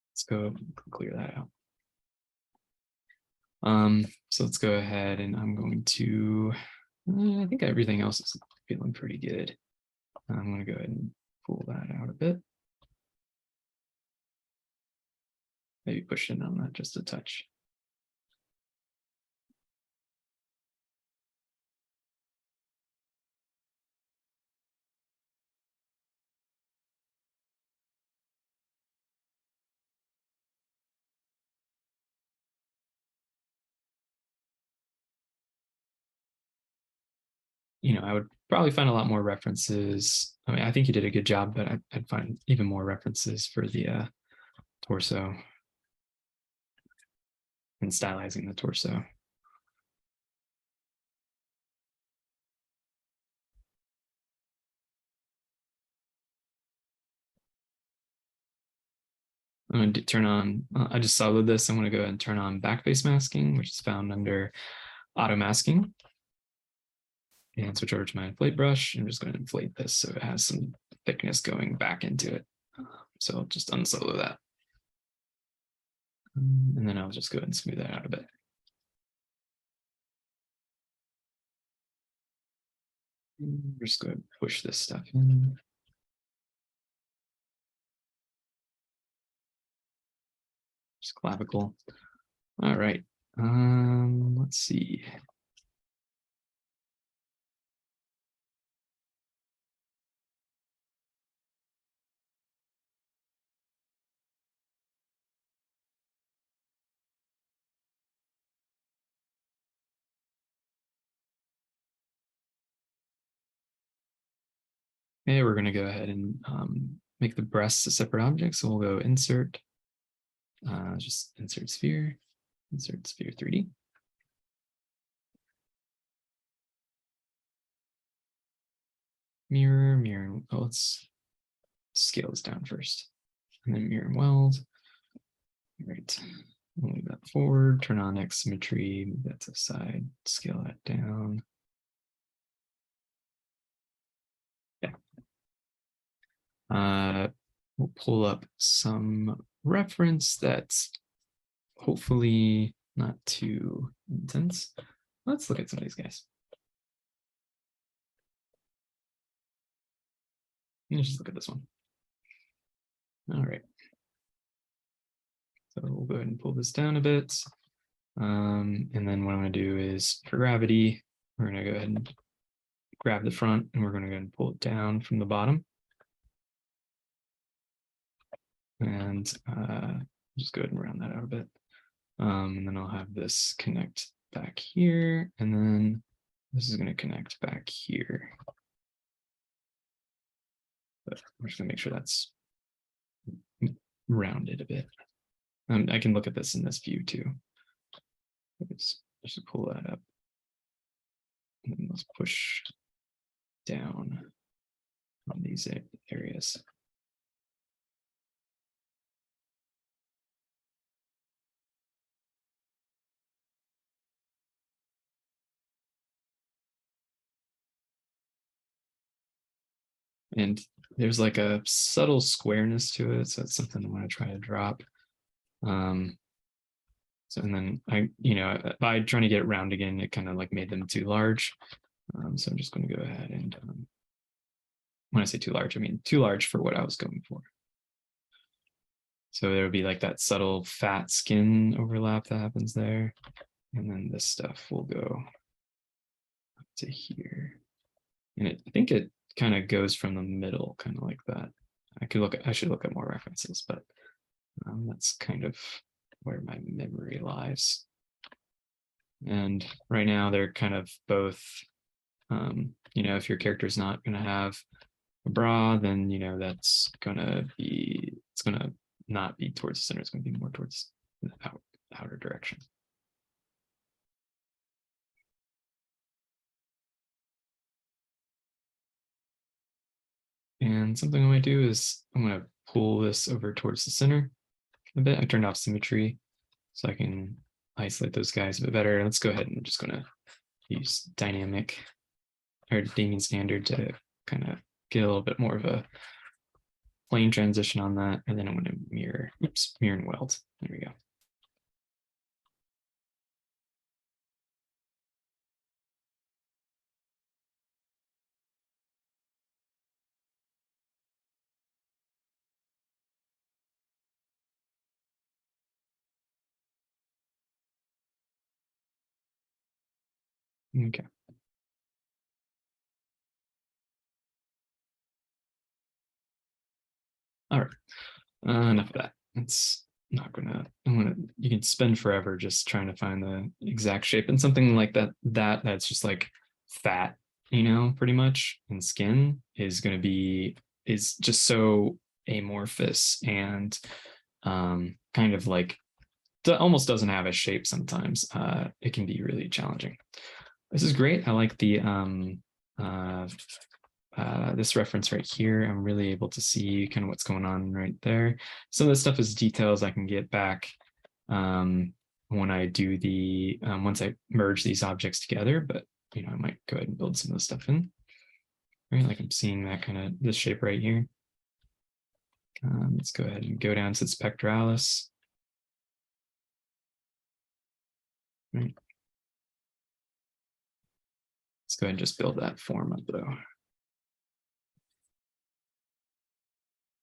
Let's go clear that out. So let's go ahead and I'm going to, I think everything else is feeling pretty good. I'm going to go ahead and pull that out a bit. Maybe push in on that just a touch. I would probably find a lot more references. I mean, I think you did a good job, but I'd find even more references for the torso and stylizing the torso. I'm going to turn on, I just soloed this. I'm going to go ahead and turn on backface masking, which is found under auto masking. And switch over to my inflate brush. I'm just going to inflate this so it has some thickness going back into it. So I'll just unsolo that. And then I'll just go ahead and smooth that out a bit. Just go ahead and push this stuff in. Just clavicle. All right. Let's see. Okay, we're going to go ahead and make the breasts a separate object. So we'll go insert, just insert sphere 3D. Mirror. Oh, let's scale this down first. And then mirror and weld. All right. We'll move that forward, turn on X symmetry, move that to the side, scale that down. Yeah. We'll pull up some reference that's hopefully not too intense. Let's look at some of these guys. Let's just look at this one. All right. So we'll go ahead and pull this down a bit. And then what I'm going to do is for gravity, we're going to go ahead and grab the front and we're going to go ahead and pull it down from the bottom. And just go ahead and round that out a bit. And then I'll have this connect back here. And then this is going to connect back here. But I'm just going to make sure that's rounded a bit. I can look at this in this view too. Let's just pull that up. And then let's push down on these areas. And there's like a subtle squareness to it. So it's something I want to try to drop. So, and then by trying to get it round again, it kind of like made them too large. So I'm just going to go ahead and, when I say too large, I mean too large for what I was going for. So there would be like that subtle fat skin overlap that happens there. And then this stuff will go up to here. And I think it kind of goes from the middle, kind of like that. I should look at more references, but that's kind of where my memory lies. And right now they're kind of both, if your character is not going to have a bra, then, that's going to be, it's going to not be towards the center. It's going to be more towards the outer direction. And something I might do is I'm going to pull this over towards the center a bit. I turned off symmetry so I can isolate those guys a bit better. Let's go ahead and just going to use dynamic or Damien standard to kind of get a little bit more of a plane transition on that. And then I'm going to mirror and weld. There we go. Okay. All right. Enough of that. It's not you can spend forever just trying to find the exact shape, and something like that's just like fat, pretty much, and skin is just so amorphous and kind of like almost doesn't have a shape sometimes. It can be really challenging. This is great. I like the uh, this reference right here. I'm really able to see kind of what's going on right there. Some of the stuff is details I can get back when I do once I merge these objects together, but I might go ahead and build some of the stuff in. Right, like I'm seeing that kind of this shape right here. Let's go ahead and go down to the spectralis. Right. Let's go ahead and just build that form up though.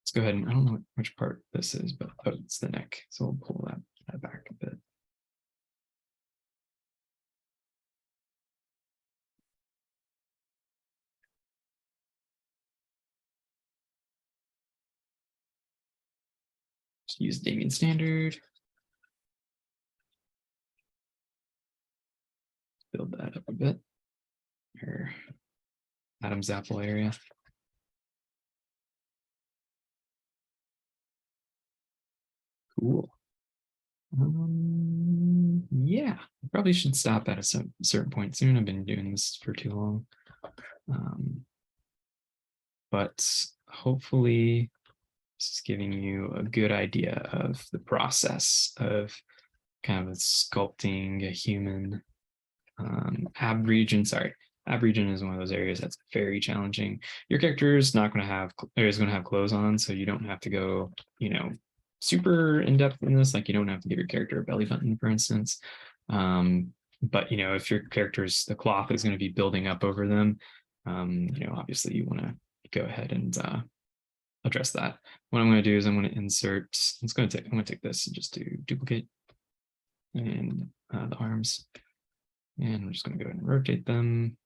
Let's go ahead and I don't know which part this is, but it's the neck. So we'll pull that back a bit. Just use Damien standard. Build that up a bit. Or Adam's apple area. Cool. Yeah, I probably should stop at a certain point soon. I've been doing this for too long. But hopefully this is giving you a good idea of the process of kind of sculpting a human ab region. Sorry, ab region is one of those areas that's very challenging. Your character is not going to have clothes on, so you don't have to go, super in depth in this. Like you don't have to give your character a belly button, for instance. But if your character's the cloth is going to be building up over them, obviously you want to go ahead and address that. What I'm going to do is I'm going to insert. I'm going to take this and just do duplicate and the arms. And I'm just going to go ahead and rotate them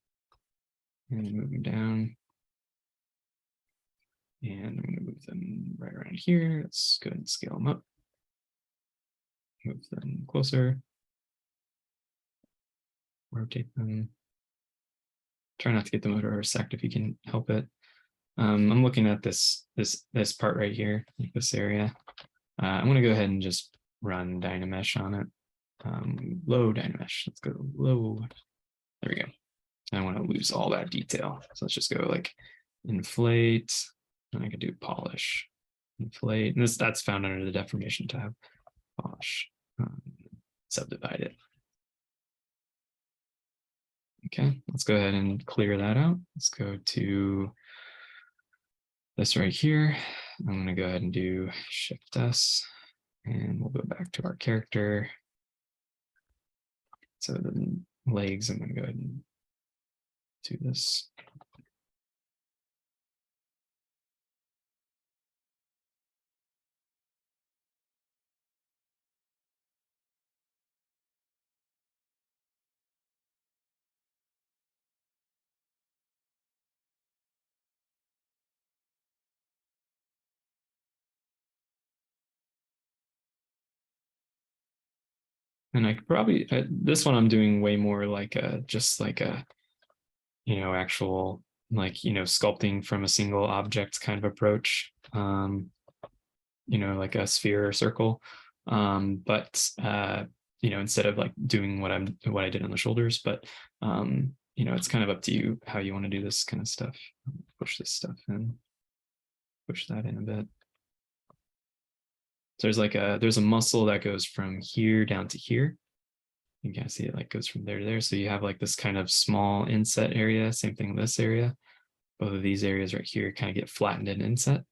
and move them down. And I'm going to move them right around here. Let's go ahead and scale them up. Move them closer. Rotate them. Try not to get them out of our sect if you can help it. I'm looking at this part right here, like this area. I'm going to go ahead and just run Dynamesh on it. Low Dynamesh. Let's go low. There we go. I want to lose all that detail. So let's just go like inflate, and I can do polish, inflate, and that's found under the deformation tab. Polish, subdivide it. Okay, let's go ahead and clear that out. Let's go to this right here. I'm going to go ahead and do Shift S, and we'll go back to our character. So the legs, I'm going to go ahead and do this. And I could probably, this one I'm doing way more like just like a, actual like, sculpting from a single object kind of approach, like a sphere or circle. But instead of like doing what I did on the shoulders, but it's kind of up to you how you want to do this kind of stuff. Push this stuff in, push that in a bit. So there's a muscle that goes from here down to here. You can see it like goes from there to there. So you have like this kind of small inset area, same thing with this area. Both of these areas right here kind of get flattened in inset.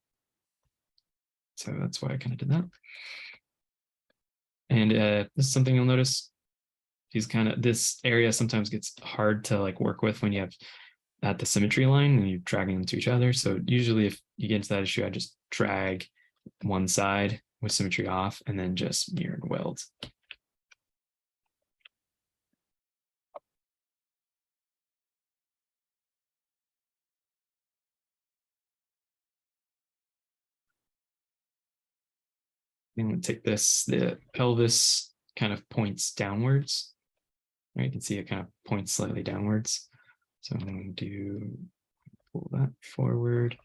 So that's why I kind of did that. And this is something you'll notice. This area sometimes gets hard to like work with when you have at the symmetry line and you're dragging them to each other. So usually if you get into that issue, I just drag one side with symmetry off and then just mirror and weld. I'm going to take this, the pelvis kind of points downwards. Right, you can see it kind of points slightly downwards. So I'm going to pull that forward.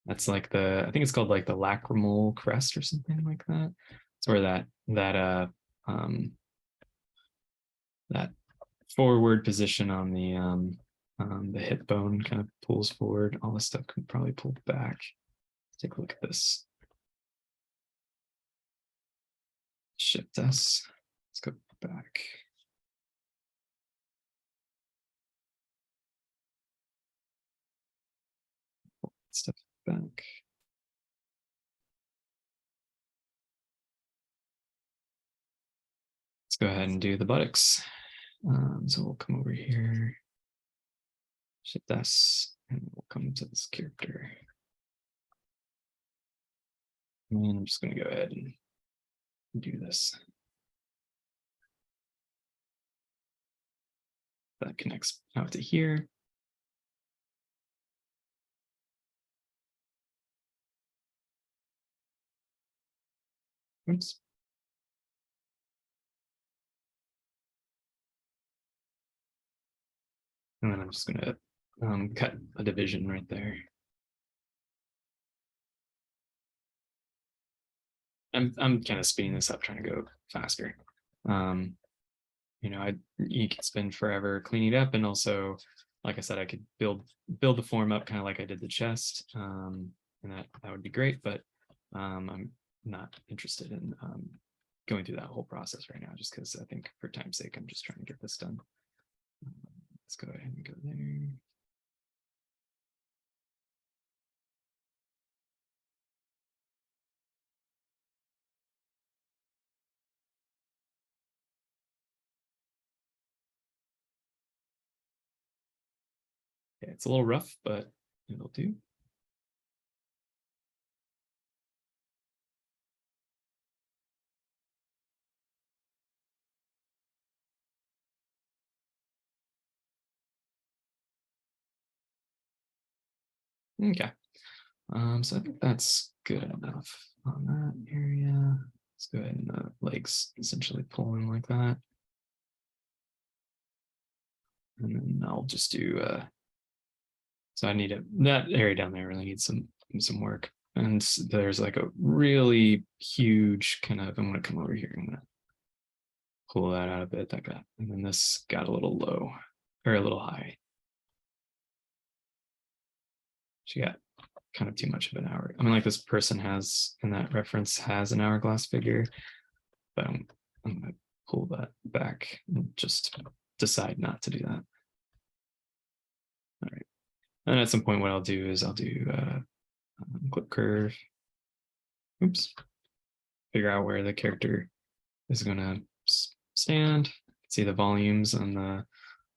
That's like I think it's called like the lacrimal crest or something like that. It's where that forward position on the hip bone kind of pulls forward. All this stuff can probably pull back. Take a look at this. Shift S. Let's go back. Pull stuff back. Let's go ahead and do the buttocks. So we'll come over here, shift S, and we'll come to this character. And I'm just going to go ahead and do this. That connects out to here. Oops. And then I'm just going to cut a division right there. I'm kind of speeding this up, trying to go faster. You could spend forever cleaning it up, and also, like I said, I could build the form up kind of like I did the chest, and that would be great. But I'm not interested in going through that whole process right now, just because I think for time's sake, I'm just trying to get this done. Let's go ahead and go there. Yeah, it's a little rough, but it'll do. Okay. So I think that's good enough on that area. Let's go ahead and the legs essentially pull in like that. And then I'll just do, so I need that area down there really needs some work. And there's like a really huge kind of, I'm gonna come over here, I'm gonna pull that out a bit, and then this got a little low, or a little high. She got kind of too much of an hour. I mean, like this person has, in that reference, has an hourglass figure, but I'm gonna pull that back and just decide not to do that. All right. And at some point, what I'll do is I'll do clip curve. Oops. Figure out where the character is going to stand. See the volumes on the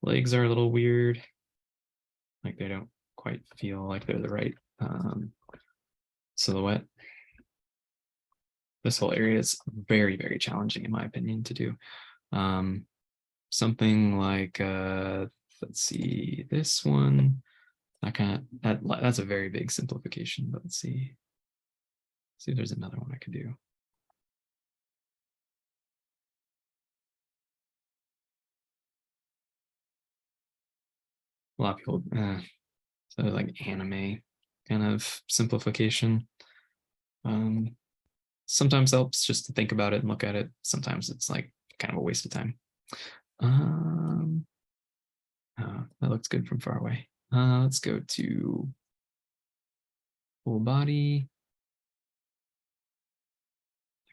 legs are a little weird. Like they don't quite feel like they're the right silhouette. This whole area is very, very challenging in my opinion to do. Something like, let's see, this one, that's a very big simplification, but let's see if there's another one I could do. a lot of people, so like anime kind of simplification. Sometimes helps just to think about it and look at it. Sometimes it's like kind of a waste of time. That looks good from far away. Let's go to full body.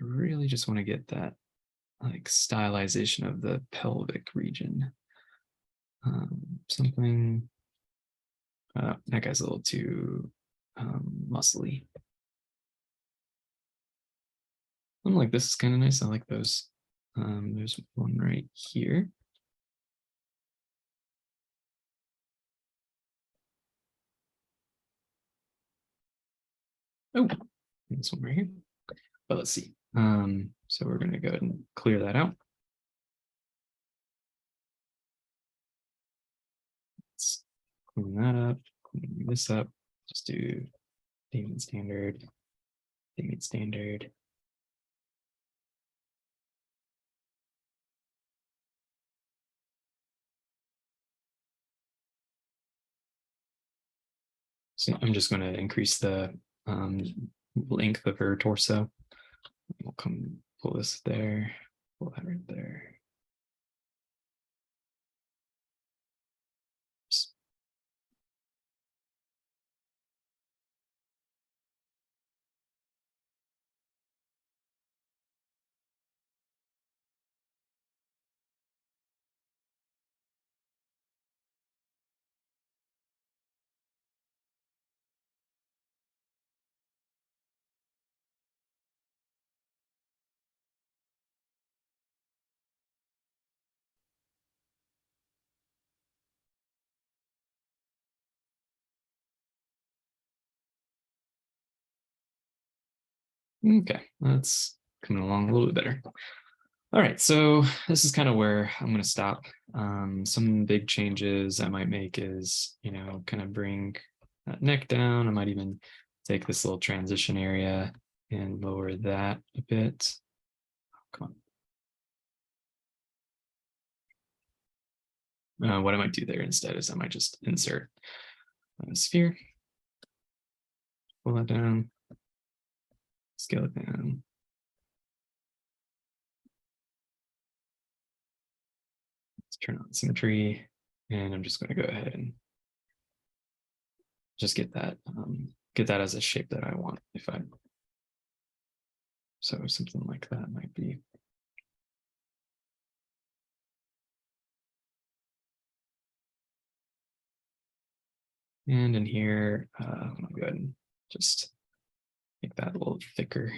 I really just want to get that like stylization of the pelvic region. Something, that guy's a little too muscly. I'm like, this is kind of nice. I like those. There's one right here. Oh, this one right here. But let's see. So we're going to go ahead and clear that out. Let's clean that up, clean this up. Just do Damien standard, Damien standard. So I'm just going to increase the length of her torso. We'll come pull this there, pull that right there. Okay, that's coming along a little bit better. All right, so this is kind of where I'm going to stop. Some big changes I might make is, kind of bring that neck down. I might even take this little transition area and lower that a bit. Come on. What I might do there instead is I might just insert a sphere, pull that down, scale it down. Let's turn on symmetry, and I'm just going to go ahead and just get that as a shape that I want. So something like that might be. And in here, I'm going to go ahead and just make that a little thicker.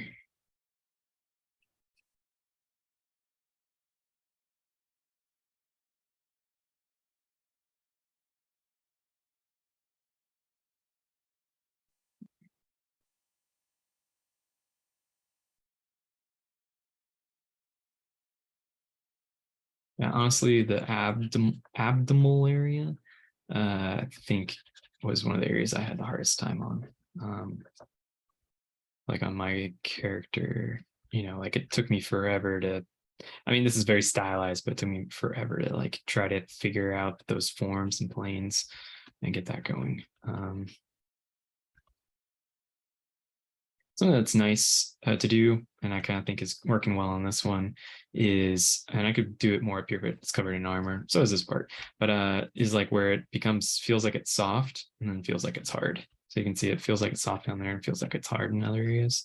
Yeah, honestly, the abdominal area, I think was one of the areas I had the hardest time on. Like on my character, like it took me forever to, I mean, this is very stylized, but it took me forever to like try to figure out those forms and planes and get that going. Something that's nice to do, and I kind of think is working well on this one is, and I could do it more up here, but it's covered in armor. So is this part, but is like where it feels like it's soft and then feels like it's hard. So you can see it feels like it's soft down there and feels like it's hard in other areas.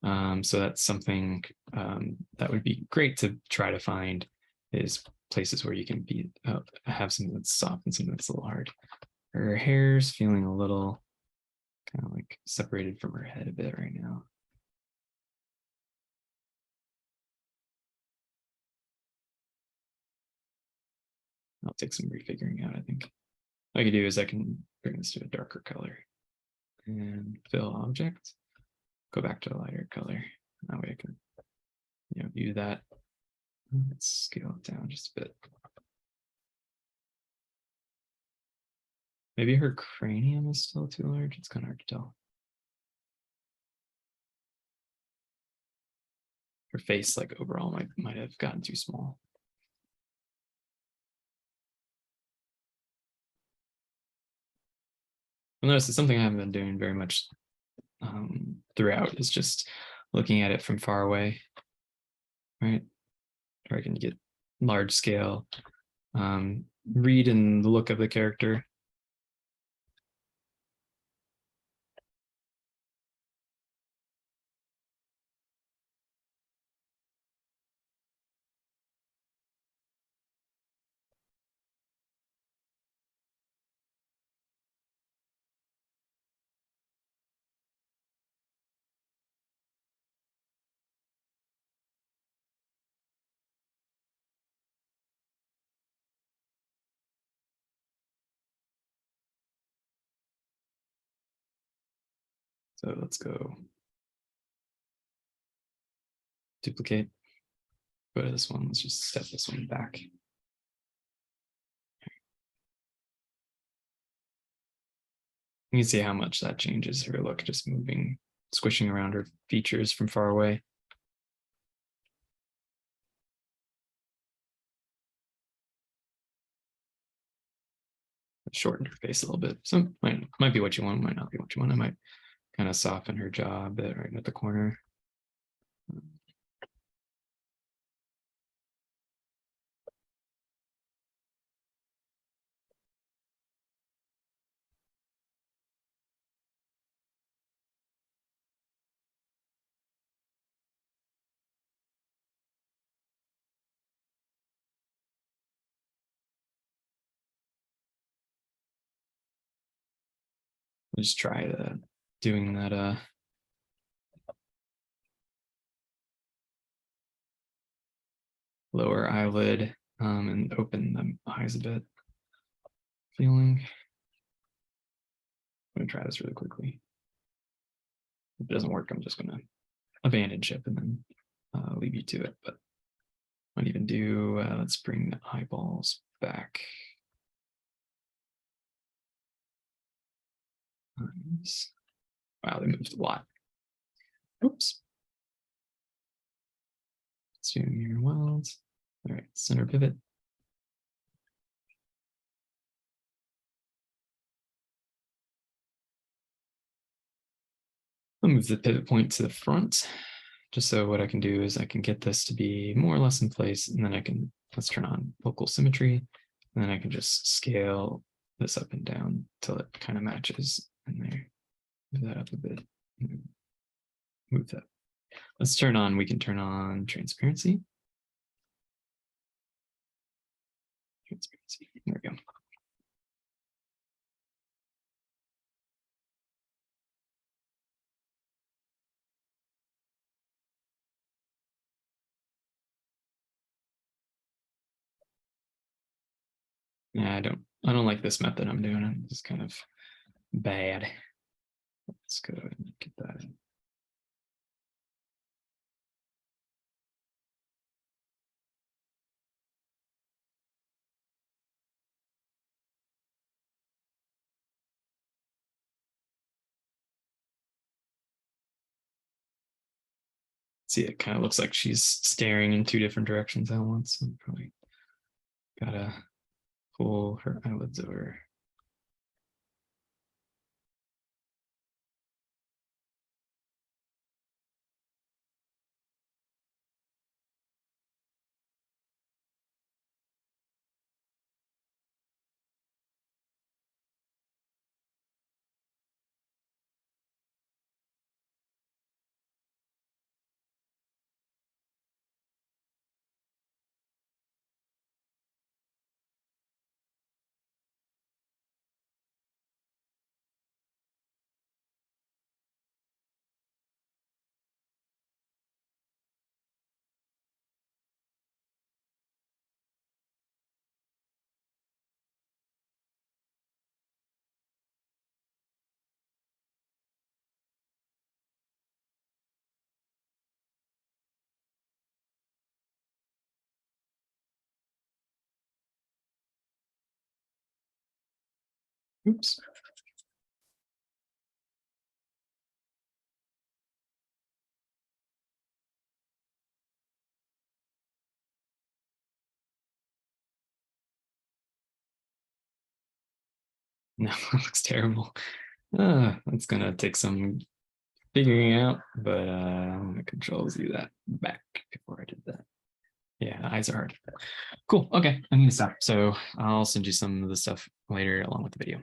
So that's something that would be great to try to find, is places where you can have something that's soft and something that's a little hard. Her hair's feeling a little kind of like separated from her head a bit right now. I'll take some refiguring out, I think. What I can do is I can bring this to a darker color and fill object, go back to a lighter color. That way I can, view that. Let's scale it down just a bit. Maybe her cranium is still too large. It's kind of hard to tell. Her face, like overall, might have gotten too small. You'll notice it's something I haven't been doing very much throughout, is just looking at it from far away, right? Or I can get large scale, read in the look of the character. So let's go duplicate, go to this one. Let's just step this one back. You can see how much that changes her look, just moving, squishing around her features from far away. Shortened her face a little bit. So might be what you want, might not be what you want. I might kind of soften her jaw a bit right at the corner. Just try doing that lower eyelid and open the eyes a bit. Feeling. I'm gonna try this really quickly. If it doesn't work, I'm just gonna abandon ship and then leave you to it. But might even do, let's bring the eyeballs back. Nice. Wow, they moved a lot. Oops. Let's do mirror welds. All right, center pivot. I'll move the pivot point to the front, just so what I can do is I can get this to be more or less in place, and then I can, let's turn on local symmetry, and then I can just scale this up and down till it kind of matches in there. Move that up a bit. Move that. Let's turn on, we can turn on transparency. Transparency, there we go. Yeah, I don't like this method I'm doing. It's kind of bad. Let's go ahead and get that in. See, it kind of looks like she's staring in two different directions at once. So probably gotta pull her eyelids over. Oops. No, it looks terrible. That's gonna take some figuring out, but I'm gonna control Z that back before I did that. Yeah, eyes are hard. Cool. Okay, I'm gonna stop. So I'll send you some of the stuff later along with the video.